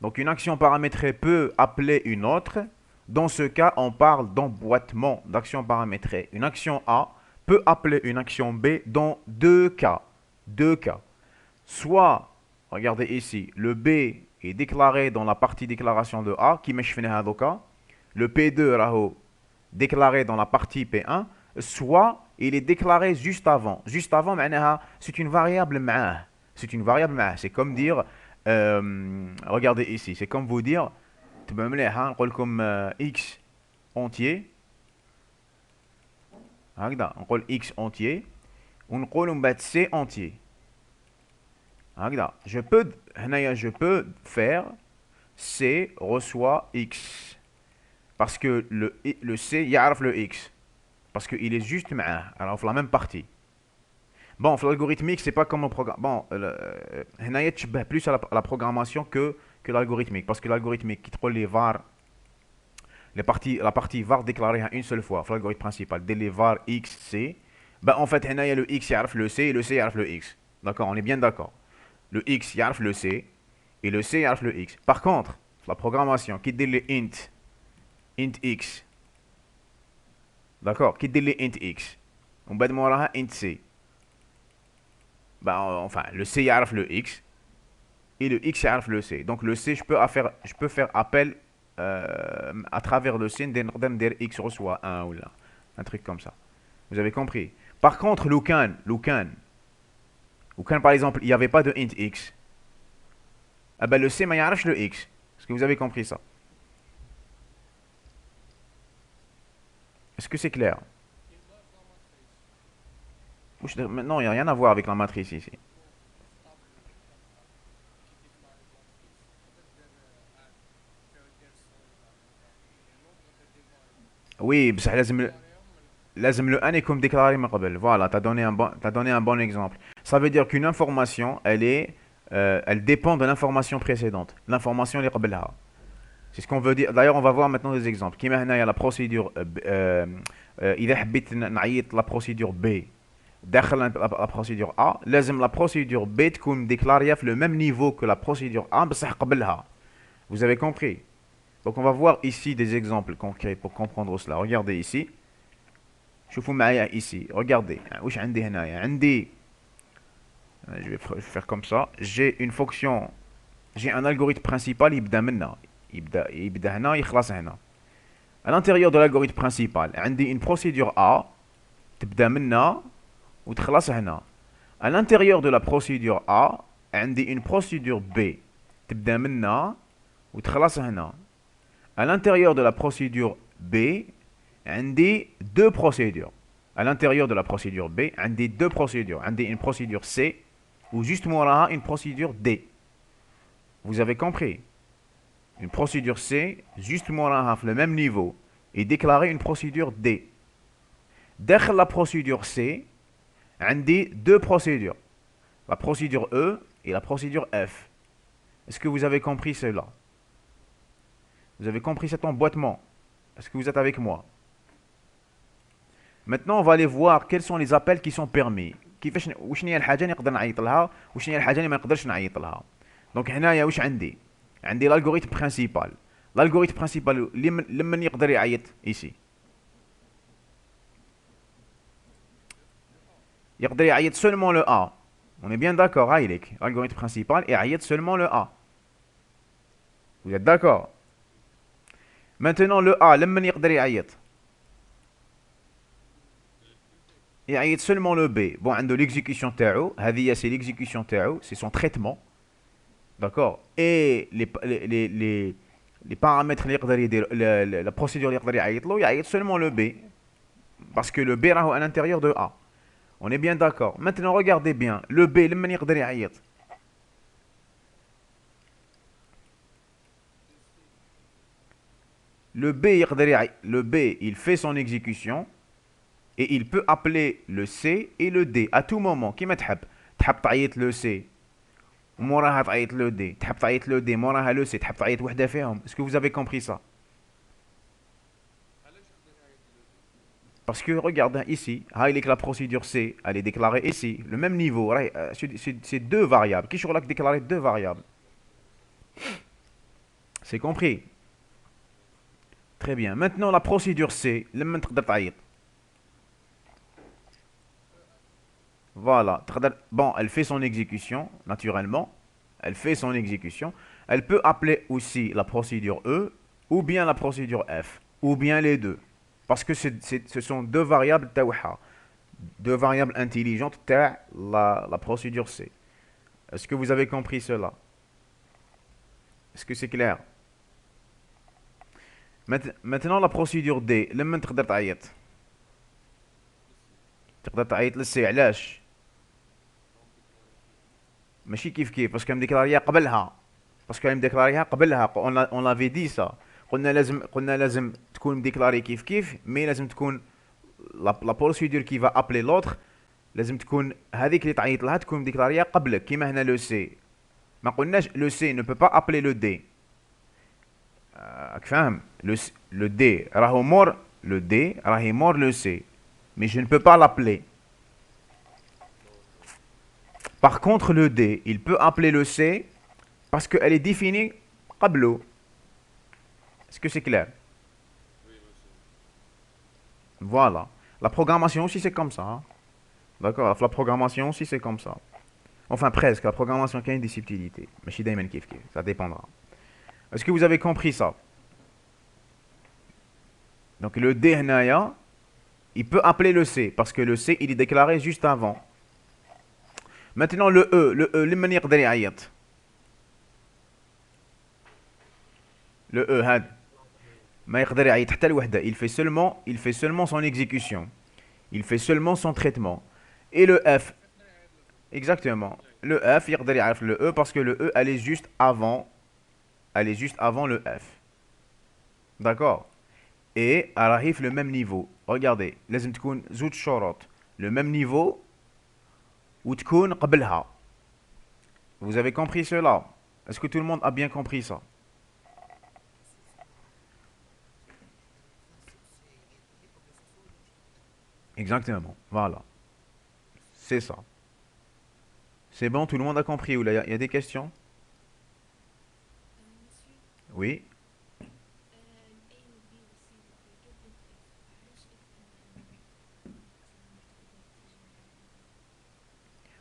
Donc, une action paramétrée peut appeler une autre. Dans ce cas, on parle d'emboîtement d'actions paramétrées. Une action A peut appeler une action B dans deux cas. Deux cas. Soit, regardez ici, le B est déclaré dans la partie déclaration de A, qui مش فينا هذوكا. Le P2 راهو déclaré dans la partie P1, soit il est déclaré juste avant. Juste avant, معناها c'est une variable معاه. C'est une variable معاه. C'est comme dire, regardez ici, c'est comme vous dire, تبع مليح نقول لكم x entier. هكذا نقول x entier ونقول من بعد c entier. هكذا je peux faire c reçoit x parce que le c يعرف le x parce qu'il est juste معاه alors la même partie. Bon, l'algorithmique c'est pas comme le programme. Bon, هنايا تشبه plus à la programmation que l'algorithmique parce que l'algorithmique qui تقول les var la partie var déclarée une seule fois l'algorithme principal dès les var x c. Ben en fait هنايا le x يعرف le c et le c يعرف le x. D'accord, on est bien d'accord. Le x يعرف le c et le c يعرف le x. Par contre, la programmation qui dit les int x. D'accord, qui dit les int x. On va demander int c. Ben, enfin, le c يعرف le x et le x يعرف le c. Donc le c, je peux faire appel à travers le c ندير x reçoit 1 ou là. Un truc comme ça. Vous avez compris. Par contre, Lucan, par exemple, il n'y avait pas de int x. Ah ben le c ما يعرفش le x. Est-ce que vous avez compris ça? Est-ce que c'est clair? Non, il n'y a rien à voir avec la matrice ici. Oui, بصح لازم le 1 يكون déclaré من قبل. Voilà, t'as donné un bon exemple. Ça veut dire qu'une information, elle dépend de l'information précédente. L'information اللي قبلها. C'est ce qu'on veut dire. D'ailleurs, on va voir maintenant des exemples. كيما هنايا la procédure إذا حبيت نعيط la procédure B داخل la procédure A, لازم la procédure B تكون déclarée في le même niveau que la procédure A بصح قبلها. Vous avez compris? Donc on va voir ici des exemples concrets pour comprendre cela. Regardez ici. شوفوا معايا ici. Regardez. واش عندي هنايا؟ عندي je vais faire comme ça. J'ai une fonction. J'ai un algorithme principal يبدا منا. يبدا هنا يخلص هنا. À l'intérieur de l'algorithme principal, عندي une procédure A تبدا منا وتخلص هنا. À l'intérieur de la procédure A, عندي une procédure B تبدا منا وتخلص هنا. À l'intérieur de la procédure B, عندي deux procédures. À l'intérieur de la procédure B, عندي deux procédures. عندي une procédure C ou juste موراها une procédure D. Vous avez compris? Une procédure C, juste موراها في le même niveau et déclarer une procédure D. داخل la procédure C, عندي deux procédures. La procédure E et la procédure F. Est-ce que vous avez compris cela? Vous avez compris cet emboîtement? Est-ce que vous êtes avec moi? Maintenant, on va aller voir quels sont les appels qui sont permis. كيفاش وشنو هي الحاجه اللي نقدر نعيط لها وشنو هي الحاجه اللي ما نقدرش نعيط لها. دونك هنايا واش عندي؟ عندي l'algorithme principal. L'algorithme principal لمن يقدر يعيط ici. يقدر يعيط seulement le A. On est bien d'accord, هايلك. L'algorithme principal يعيط seulement le A. Vous êtes d'accord? Maintenant le A لمن يقدر يعيط؟ يعيط seulement le B. Bon, عنده l'exécution تاعو. هذه c'est l'exécution تاعو, c'est son traitement. D'accord? Et les paramètres اللي يقدر يدير la procédure اللي يقدر يعيط له يعيط seulement le B. Parce que le B راهو à l'intérieur de A. On est bien d'accord. Maintenant regardez bien. Le B لمن يقدر يعيط؟ le B, il fait son exécution et il peut appeler le C et le D à tout moment كيما تحب تعيط le C وموراها تعيط le D تحب تعيط le D موراها le C تحب تعيط وحده فيهم. Est-ce que vous avez compris ça? Parce que regarde ici, la procédure C, elle est déclarée ici, le même niveau. C'est deux variables. Qui sur là déclaré deux variables? C'est compris? Très bien. Maintenant, la procédure C, voilà. Bon, elle fait son exécution, naturellement. Elle fait son exécution. Elle peut appeler aussi la procédure E, ou bien la procédure F, ou bien les deux. Parce que ce sont deux variables taouha, deux variables intelligentes la procédure C. Est-ce que vous avez compris cela? Est-ce que c'est clair? Maintenant, la procédure D, لما تقدر تعيط تقدر تعيط للسي علاش؟ ماشي كيف باسكو مديكلاريها قبلها باسكو مديكلاريها قبلها اون لافي دي سا قلنا لازم تكون مديكلاري كيف مي لازم تكون لا بروسيدور كي فا ابلي لوتر لازم تكون هذيك اللي تعيط لها تكون مديكلاريه قبلك كيما هنا لو سي ما قلناش لو سي ne peut pas appeler le D راك فاهم le D راهو مور le D راهي مور le C mais je ne peux pas l'appeler. Par contre le D il peut appeler le C parce qu'elle est définie قبله. Est-ce que c'est clair? Voilà. La programmation aussi c'est comme ça. Hein. D'accord. La programmation aussi c'est comme ça. Enfin presque. La programmation qui a des subtilités. Mais chez Damon Kif. Ça dépendra. Est-ce que vous avez compris ça? Donc le D هنايا, il peut appeler le C parce que le C il est déclaré juste avant. Maintenant le E لمن يقدر يعيط? Le E هاد ما يقدر يعيط حتى لوحده. Il fait seulement son exécution. Il fait seulement son traitement. Et le F, exactement. Le F يقدر يعرف le E parce que le E elle est juste avant le F. D'accord? Et arrive le même niveau. Regardez, لازم تكون زوج شروط. Le même niveau وتكون قبلها. Vous avez compris cela? Est-ce que tout le monde a bien compris ça? Exactement. Voilà. C'est ça. C'est bon, tout le monde a compris. Ou là, il y a des questions? Oui.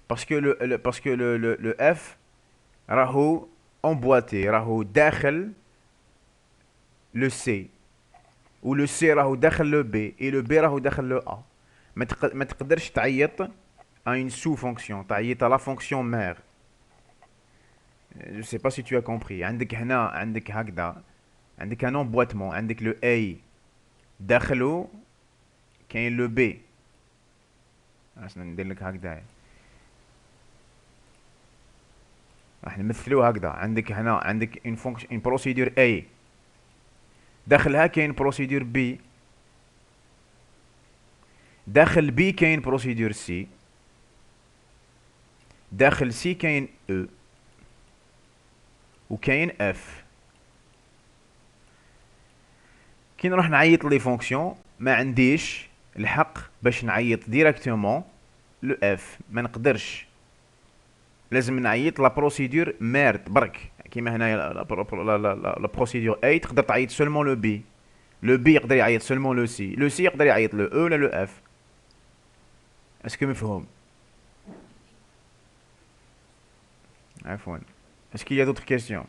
Parce que le F راهو emboîté راهو داخل le C ou le C راهو داخل le B et le B راهو داخل le A. ما تقدرش تعيط à une sous-fonction, تعيط à la fonction mère. Je sais pas si tu as compris. عندك هنا عندك هكذا عندك un emboîtement عندك le A داخله كاين le B. ندير لك هكذا راح نمثلوه هكذا عندك هنا عندك une fonction une procédure A داخلها كاين procédure B داخل B كاين procédure C داخل C كاين E وكاين F. كي نروح نعيط لي فونكسيون ما عنديش الحق باش نعيط ديريكتومون لو اف ما نقدرش لازم نعيط لا بروسيدور ميرد برك كيما هنايا لا بروسيدور اي تقدر تعيط سولمون لو بي لو بي يقدر يعيط سولمون لو سي يقدر يعيط لو او ولا لو اف. اسكو مفهوم؟ عفوا. اسكو يا دوطخ كيسيون؟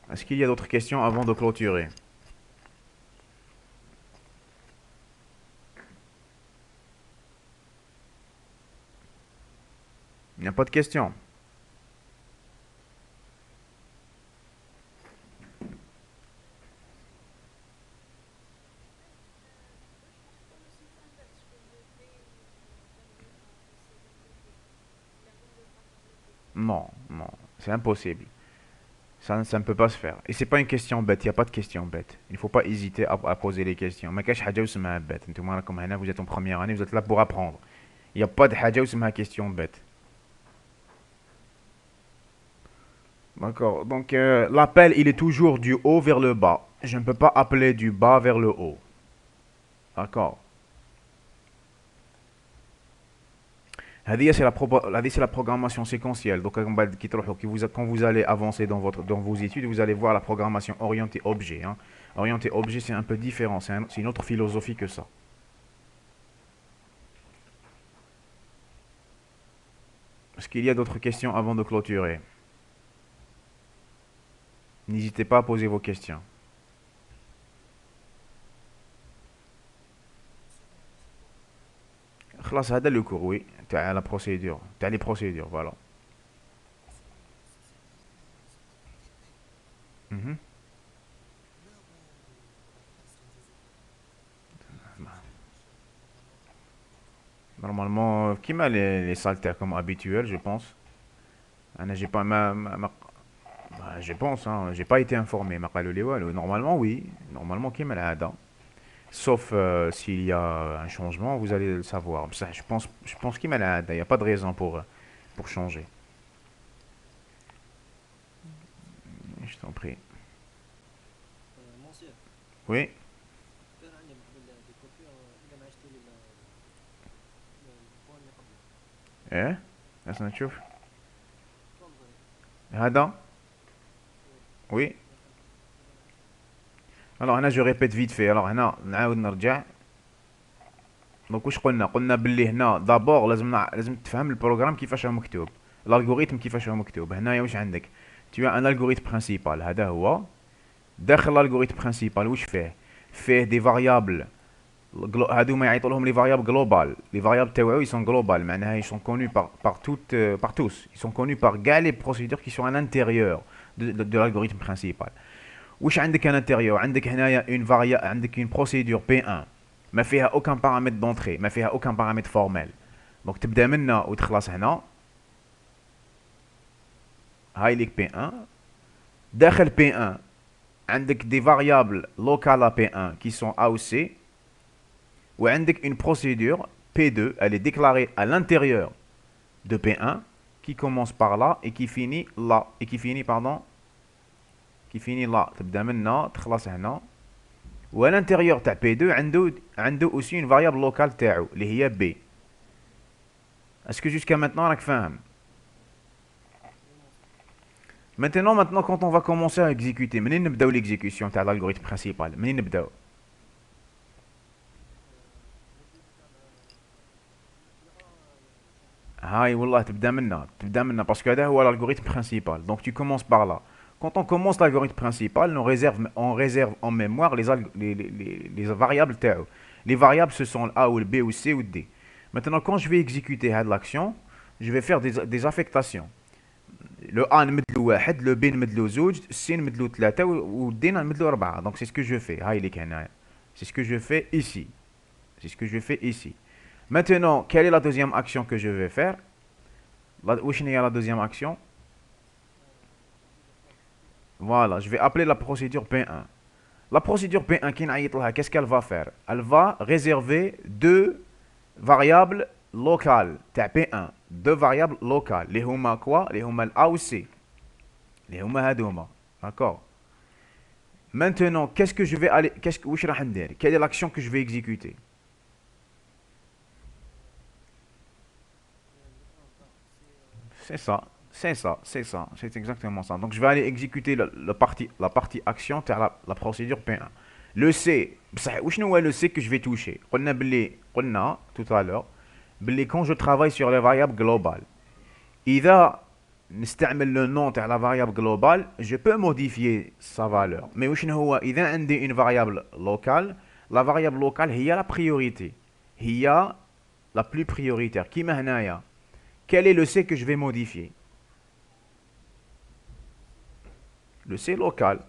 Est-ce qu'il y a d'autres questions avant de clôturer? Il n'y a pas de questions. C'est impossible. Ça ne peut pas se faire. Et c'est pas une question bête, il n'y a pas de question bête. Il ne faut pas hésiter à poser les questions. ما كاش حاجة اسمها bête. انتم راكم هنا, vous êtes en première année, vous êtes là pour apprendre. Il n'y a pas de حاجة اسمها question bête. D'accord. Donc l'appel, il est toujours du haut vers le bas. Je ne peux pas appeler du bas vers le haut. D'accord. هذه c'est la programmation séquentielle. Donc quand vous allez avancer dans vos études, vous allez voir la programmation orientée objet, hein. Orientée objet, c'est un peu différent, c'est une autre philosophie que ça. Est-ce qu'il y a d'autres questions avant de clôturer? N'hésitez pas à poser vos questions. خلاص هذا le cours, oui, تاع la procédure, تاع les procédures, voilà. Mhm. Normalement, qui m'a les saltaires comme habituel, je pense. J'ai pas bah, je pense, hein, j'ai pas été informé. ما قالوا لي والو. Normalement, oui. Normalement, كيما العادة. Sauf s'il y a un changement, vous allez le savoir. Ça, je pense كيما العادة. Il n'y a pas de raison pour changer. Je t'en prie. Monsieur, Oui. كان عندي من قبل دي كوبي إلا ما عشت لي البوان اللي قبله. ايه. لسنا نشوف. تفضل. هذا. إيه، Oui. إلا ما عشت. Alors هنا je répète vite fait. Alors هنا نعاود نرجع. دونك واش قلنا باللي هنا دابور لازم تفهم البروغرام كيفاش هو مكتوب. الالغوريثم كيفاش هو مكتوب. هنايا واش عندك؟ tu as un algorithme principal. هذا هو. داخل الالغوريثم برينسيبال واش فيه دي فاريابل. هادو ما يعيطوا لهم لي فاريابل جلوبال. لي فاريابل تاوعو يسون جلوبال معناها يسون كونو par tous. Ils sont connus par كاع les procédures qui sont à l'intérieur de l'algorithme principal. واش عندك à l'intérieur؟ عندك هنايا عندك une procédure P1 ما فيها aucun paramètre d'entrée، ما فيها aucun paramètre formel. دونك تبدا منها وتخلص هنا. هاي ليك P1. داخل P1 عندك des variables locales à P1 qui sont A ou C. Ou عندك une procédure P2, elle est déclarée à l'intérieur de P1 qui commence par là et qui finit là et qui finit là. تبدا من هنا تخلص هنا. و à l'intérieur تاع P2 عنده aussi une variable locale تاعو اللي هي B. Est-ce que jusqu'à maintenant راك فاهم؟ Maintenant, quand on va commencer à exécuter, منين نبداو l'exécution تاع l'algorithme principal؟ منين نبداو؟ الدبي تاع القراءة هاي والله تبدا منها parce que هذا هو l'algorithme principal. Donc tu commences par là. Quand on commence l'algorithme principal, on réserve en mémoire les variables تاعو. Les variables ce sont le A ou le B ou le C ou le D. Maintenant quand je vais exécuter l'action, je vais faire des affectations. Le A نمدلو واحد, le B نمدلو زوج, C نمدلو ثلاثة و D نمدلو أربعة. Donc c'est ce que je fais. هاي ليك هنايا. C'est ce que je fais ici. C'est ce que je fais ici. Maintenant, quelle est la deuxième action que je vais faire? Où est la deuxième action? Voilà, je vais appeler la procédure P1. La procédure P1, qu'est-ce qu'elle va faire? Elle va réserver deux variables locales. P1. Deux variables locales. Les huma quoi? Les huma A ou C. Les huma hadouma. D'accord? Maintenant, qu'est-ce que je vais aller. Quelle est l'action que je vais exécuter? C'est ça, c'est exactement ça. Donc je vais aller exécuter la partie action de la procédure P1. Le C, où est le C que je vais toucher? On a tout à l'heure, quand je travaille sur les variables globales, إذا نستعمل le nom de la variable globale, je peux modifier sa valeur. Mais إذا عندي une variable locale, la variable locale هي la priorité. هي la plus prioritaire. كيما هنايا. Quel est le C que je vais modifier? Le C local.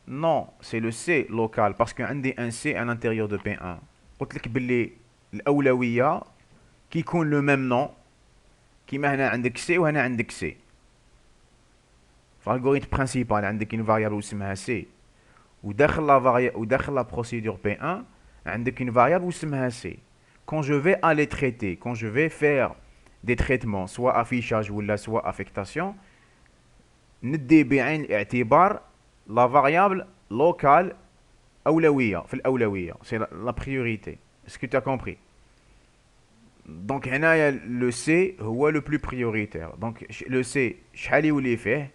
Non, c'est le C local parce qu'il y a un C à l'intérieur de P1. قلت لك باللي الأولوية كي يكون le même nom كيما هنا عندك C وهنا عندك C. في الالغوريثم برينسيبال عندك une variable اسمها c وداخل la procédure P1 عندك une variable اسمها c. Quand je vais aller traiter, quand je vais faire des traitements soit affichage ou soit affectation, ندي بعين الاعتبار la variable locale أولوية في الأولوية, c'est la priorité. Est-ce que tu as compris? Donc هنايا le C هو le plus prioritaire. Donc le C شحال يولي فيه؟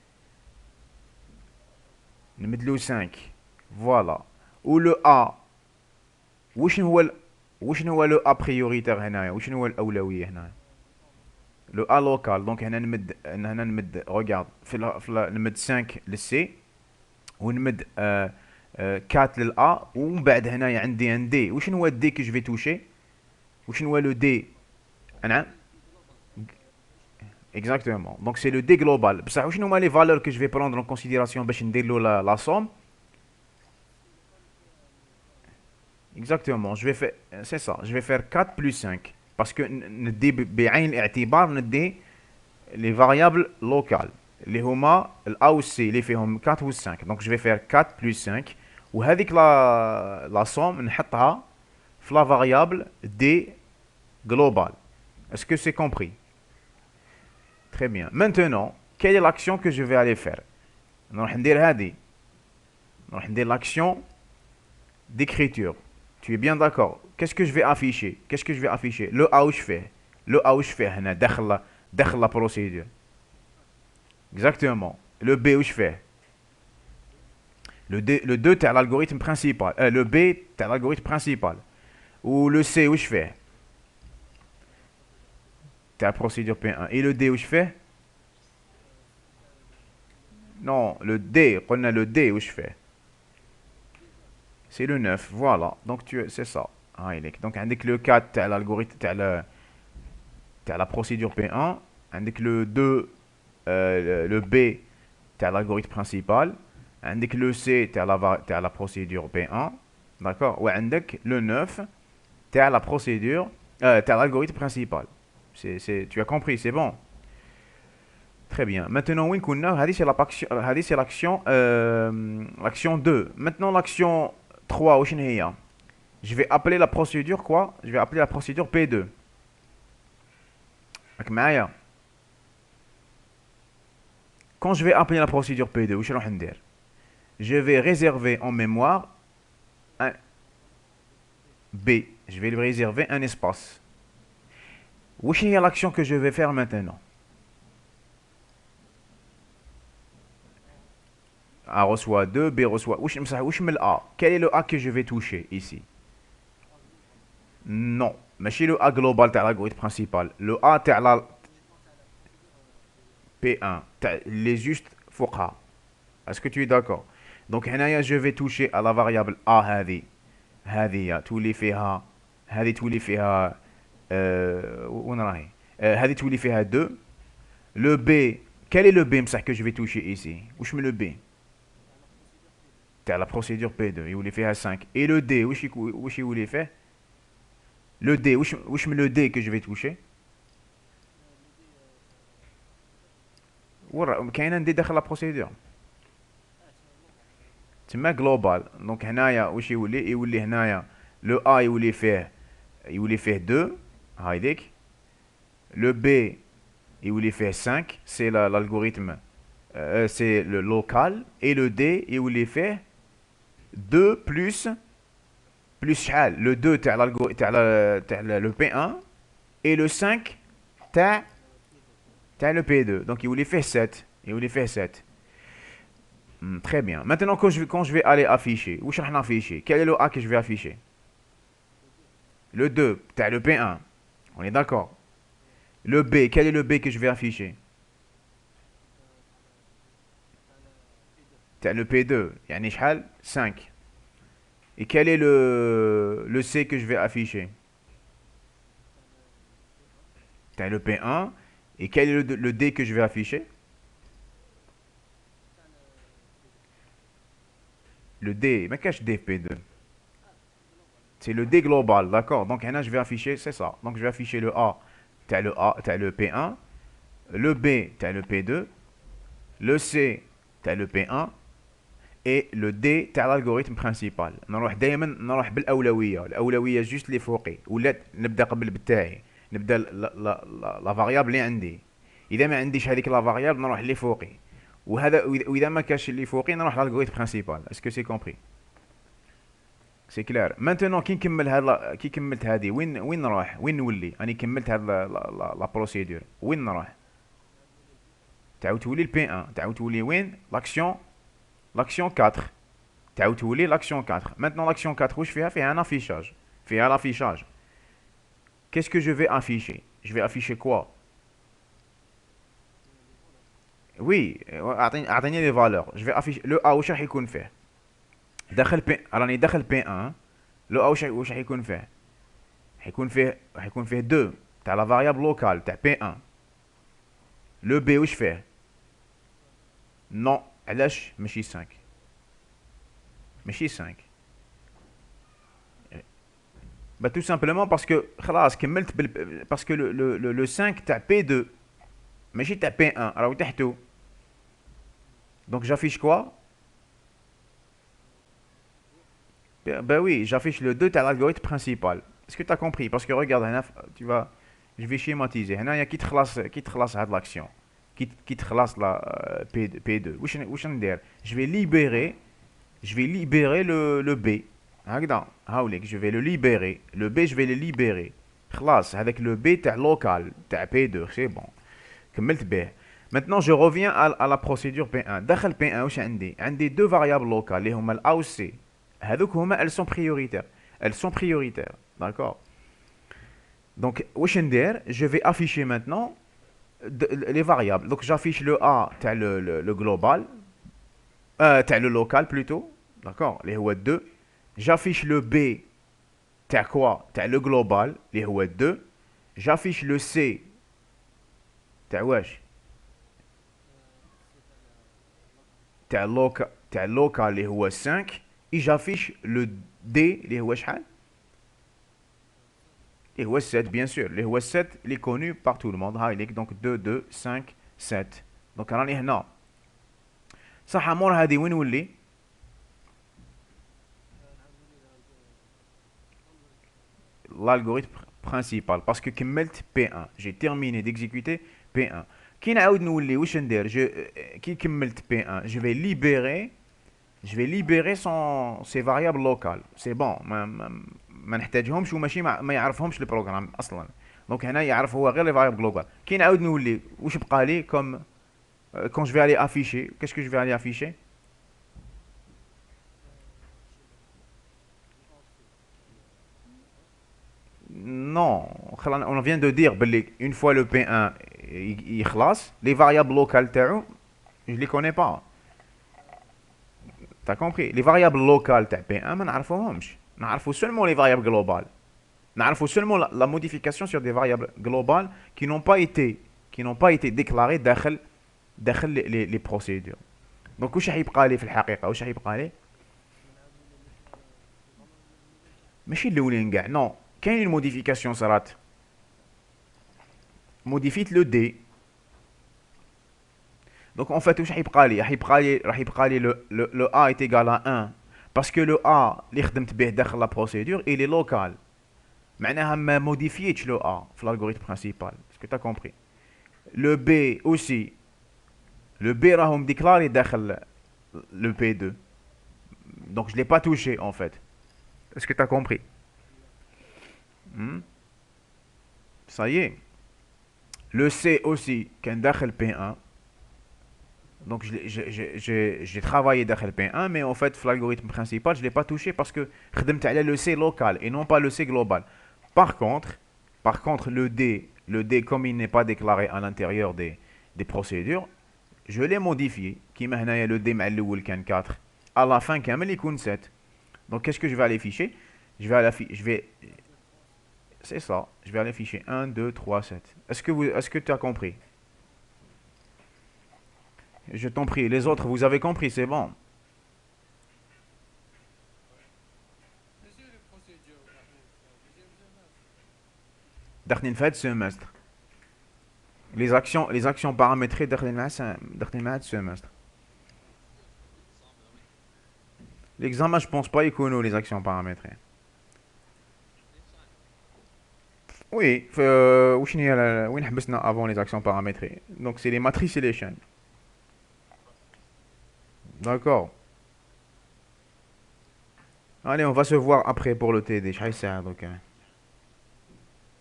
نمدلو 5. Voilà. Ou le A وشنو هو le A prioritaire هنايا؟ وشنو هو الأولوية هنايا؟ le A local. Donc هنا نمد regarde نمد 5 للسي ونمد 4 للA ومن بعد هنايا عندي ان دي. وشنو هو الدي كي جو في توشي؟ وشنو هو لو دي؟ نعم exactement. Donc c'est le D global. بصح وشنو هما لي valeurs que je vais prendre en considération باش ندير له la somme? Exactement, je vais faire, c'est ça, je vais faire 4 plus 5. Parce que ندي بعين الاعتبار ندي les variables locales اللي هما ال A و C اللي فيهم 4 و 5. Donc je vais faire 4 plus 5 وهذيك la somme نحطها في la variable D globale. Est-ce que c'est compris? Très bien. Maintenant, quelle est l'action que je vais aller faire? نروح ندير هذه. نروح ندير l'action d'écriture. Tu es bien d'accord? Qu'est-ce que je vais afficher? Qu'est-ce que je vais afficher? Le A où je fais. Le A où je fais هنا داخل la procédure. Exactement. Le B où je fais. Le 2 t'as l'algorithme principal. Le B t'as l'algorithme principal. Ou le C où je fais. T'as la procédure P1. Et le D où je fais. Non, le D. On a le D où je fais. C'est le 9, voilà. Donc c'est ça. Donc avec le 4, tu as l'algorithme, tu as la procédure P1. Avec le 2, le B, tu as l'algorithme principal. Avec le C, tu as la procédure P1. D'accord? Ouais, avec le 9, tu as la procédure, tu as l'algorithme principal. Tu as compris, c'est bon. Très bien. Maintenant, oui, c'est l'action 2. Maintenant, l'action 3, je vais appeler la procédure quoi? Je vais appeler la procédure P2. Quand je vais appeler la procédure P2, je vais réserver en mémoire un B. Je vais lui réserver un espace. Quelle est l'action que je vais faire maintenant? A reçoit 2, B reçoit. A. Quel est le A que je vais toucher ici? Non. Mais chez le A global, tu as l'algorithme principal. Le A, tu as la P1. Les juste فوقها. Est-ce que tu es d'accord? Donc, je vais toucher à la variable A هذه. هذه تولي فيها هذه تولي فيها وين راهي؟ هذه تولي فيها 2. Le B, quel est le B que je vais toucher ici? Où le B? Tu as la procédure P2, il voulait faire 5. Et le D, où il voulait faire? Le D, où je mets le D que je vais toucher? كاين un D داخل la procédure. تما global. Donc هنايا واش يولي هنايا le A يولي فيه 2 هايديك. Le B يولي فيه 5, c'est l'algorithme c'est le local. Et le D يولي فيه 2 plus شحال le 2 تاع le P1 et le 5 تاع le P2. Donc il voulait faire 7. Très bien. Maintenant quand je vais aller afficher, où je vais afficher? Quel est le A que je vais afficher? Le 2 تاع le P1. On est d'accord. Le B, quel est le B que je vais afficher? تاع le P2. يعني شحال 5. Et quel est le C que je vais afficher? Tu as le P1. Et quel est le D que je vais afficher? Le D, mais qu'est-ce que D P2? C'est le D global, d'accord? Donc là, je vais afficher, c'est ça. Donc je vais afficher le A, tu as le P1. Le B, tu as le P2. Le C, تاع le P1 et le D تاع l'algorithme principal. نروح دائما نروح بالاولويه، الاولويه جوست اللي فوقي، ولا نبدا قبل بتاعي، نبدا لا فاريابل اللي عندي. اذا ما عنديش هذيك لا فاريابل نروح اللي فوقي، واذا ما كاش اللي فوقي نروح لالغوريثم برينسيبال. اسكو سي كومبري؟ سي كلير. مانتونون كي نكمل هاد كي كملت هادي وين نروح؟ وين نولي؟ راني كملت هاد لا بروسيدور، وين نروح؟ تعاود تولي البي 1، تعاود تولي وين؟ لاكسيون 4، تعاود تولي لاكسيون 4. مانتنون لاكسيون 4 واش فيها؟ فيها ان افيشاج، فيها l'affichage. Qu'est-ce que je vais afficher? Je vais afficher quoi? Oui, اعطيني لي فالور. je vais afficher لو ا واش راح يكون فيه؟ داخل بي، راني داخل بي 1. لو ا واش راح يكون فيه؟ راح يكون فيه 2 تاع لا فاريابل لوكال تاع بي 1. لو بي واش فيه؟ نو، علاش ماشي 5؟ ماشي 5 bah tout simplement parce que خلاص كملت parce que le 5 تاع P2 ماشي تاع P1 راهو تحتو. donc j'affiche quoi? bah oui, j'affiche le 2 تاع l'algorithme principal. est-ce que tu as compris? parce que regarde هنا tu vas je vais schématiser. هنايا كي تخلص هاد l'action كي تخلص لا P2 واش ندير؟ je vais libérer le B. هكذا هاوليك je vais le libérer. le B je vais le libérer. خلاص هذاك le B تاع local تاع P2 c'est bon كملت به. maintenant je reviens à la procédure P1. داخل P1 واش عندي deux variables locales اللي هما ال A و C. هذوك هما elles sont prioritaires d'accord. donc واش ندير؟ je vais afficher maintenant les variables. donc j'affiche le A تاع le global تاع le local plutôt d'accord اللي هو 2. j'affiche le B تاع quoi؟ تاع le global اللي هو 2. j'affiche le C تاع واش؟ تاع local اللي هو 5. et j'affiche le D اللي هو شحال؟ اللي هو 7 bien sûr. اللي هو 7 اللي connu par tout le monde. هايليك donc 2 2 5 7. donc راني هنا صح. مور هذه وين نولي؟ l'algorithme principal parce que كملت P1. j'ai terminé d'exécuter P1. كي نعاود نولي واش ندير؟ كي كملت P1 je vais libérer ses variables locales. c'est bon ما نحتاجهمش وماشي ما يعرفهمش البروغرام اصلا. دونك هنا يعرف هو غير les variables globales. كي نعاود نولي واش بقى لي comme quand je vais aller afficher? qu'est-ce que je vais aller afficher? Non, on vient de dire une fois le P1 يخلص les variables locales تاعو je les connais pas. t'as compris? les variables locales تاع P1 ما نعرفوهمش. نعرفو seulement les variables globales. نعرفو seulement la modification sur des variables globales qui n'ont pas été déclarées داخل les procédures. donc واش راح يبقى لي في الحقيقه؟ واش راح يبقى لي؟ ماشي الاولين كاع نو. كاين موديفيكاسيون صرات موديفيت لو دي. دونك اون فات واش راح يبقى لي لو ا ايت ايغال ا 1 باسكو لو ا اللي خدمت به داخل لا بروسيدور الي لوكال. معناها ما موديفيتش لو ا في l'algorithme principal. اسكو تا كومبري؟ لو بي اوسي le B راهم ديكلاري داخل le P2. donc je l'ai pas touché en fait. est-ce que tu as compris? ça y est. le C aussi كان داخل P1. donc j'ai travaillé داخل P1 mais en fait في l'algorithme principal je l'ai pas touché parce que خدمت على le C local et non pas le C global. par contre le D comme il n'est pas déclaré à l'intérieur des procédures je l'ai modifié. كيما هنايا le D مع الاول كان 4 à la fin كامل يكون 7. donc qu'est-ce que je vais aller afficher? c'est ça, je vais aller afficher 1 2 3 7. est-ce que tu as compris? je t'en prie, les autres vous avez compris, c'est bon. داخلين في هاد السيمستر les actions paramétrées داخلين مع هاد السيمستر. l'examen je pense pas يكونوا les actions paramétrées. Oui, وشنو هي وين حبسنا avant les actions paramétrées. Donc c'est les matrices et les chaînes. D'accord. Allez, on va se voir après pour le TD. شحال ساعة donc. Bien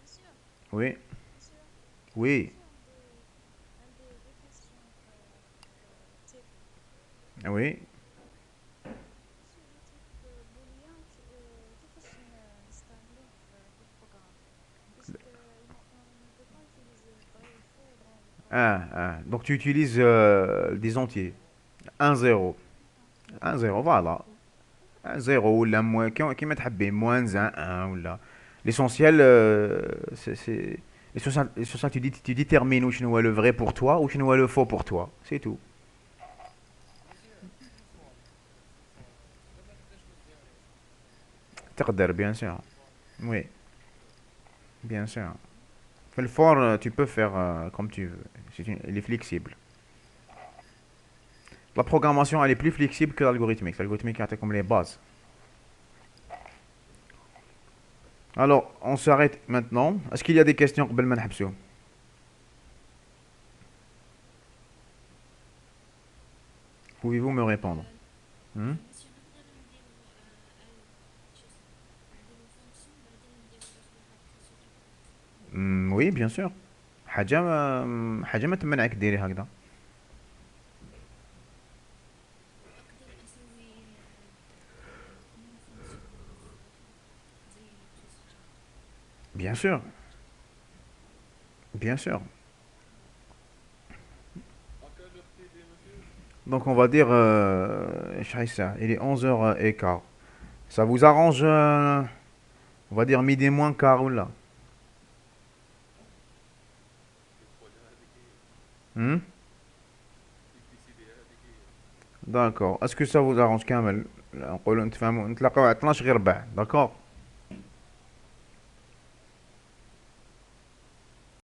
sûr, Oui, bien sûr. oui, Aussi, un des questions type, oui. sur le type booléen, كيفاش نستعملوه في البروغرام puisque on ne peut pas utiliser vrai ou faux dans le programme. Donc tu utilises des entiers. 1, 0. Ah, 1, 0, voilà. 1, 0 ولا كيما تحبي moins 1 ولا. L'essentiel, l'essentiel, tu détermines où est le vrai pour toi, où est le faux pour toi. C'est tout. تقدر, bien sûr. Oui, bien sûr. Le fort, tu peux faire comme tu veux. Il est flexible. La programmation, elle est plus flexible que l'algorithmique. L'algorithmique, c'est comme les bases. Alors, on s'arrête maintenant. Est-ce qu'il y a des questions قبل ما نحبسوا? Pouvez-vous me répondre? Hmm. ماشي نقدر نديرو شو اسمه نديرو فونكسيون بعدين نديرو اصبحات كونسيكوتيف Oui, bien sûr. حاجة ما تمنعك ديري هكذا. نقدر اسوي نون فونكسيون واحدة زي بروسيجر Bien sûr, bien sûr. Donc on va dire, Shaïssa, il est 11h15. Ça vous arrange, on va dire midi moins quart ou là? Hmm. D'accord. Est-ce que ça vous arrange كامل؟ نقولوا نتفاهموا نتلاقاو على 12 غير ربع. D'accord?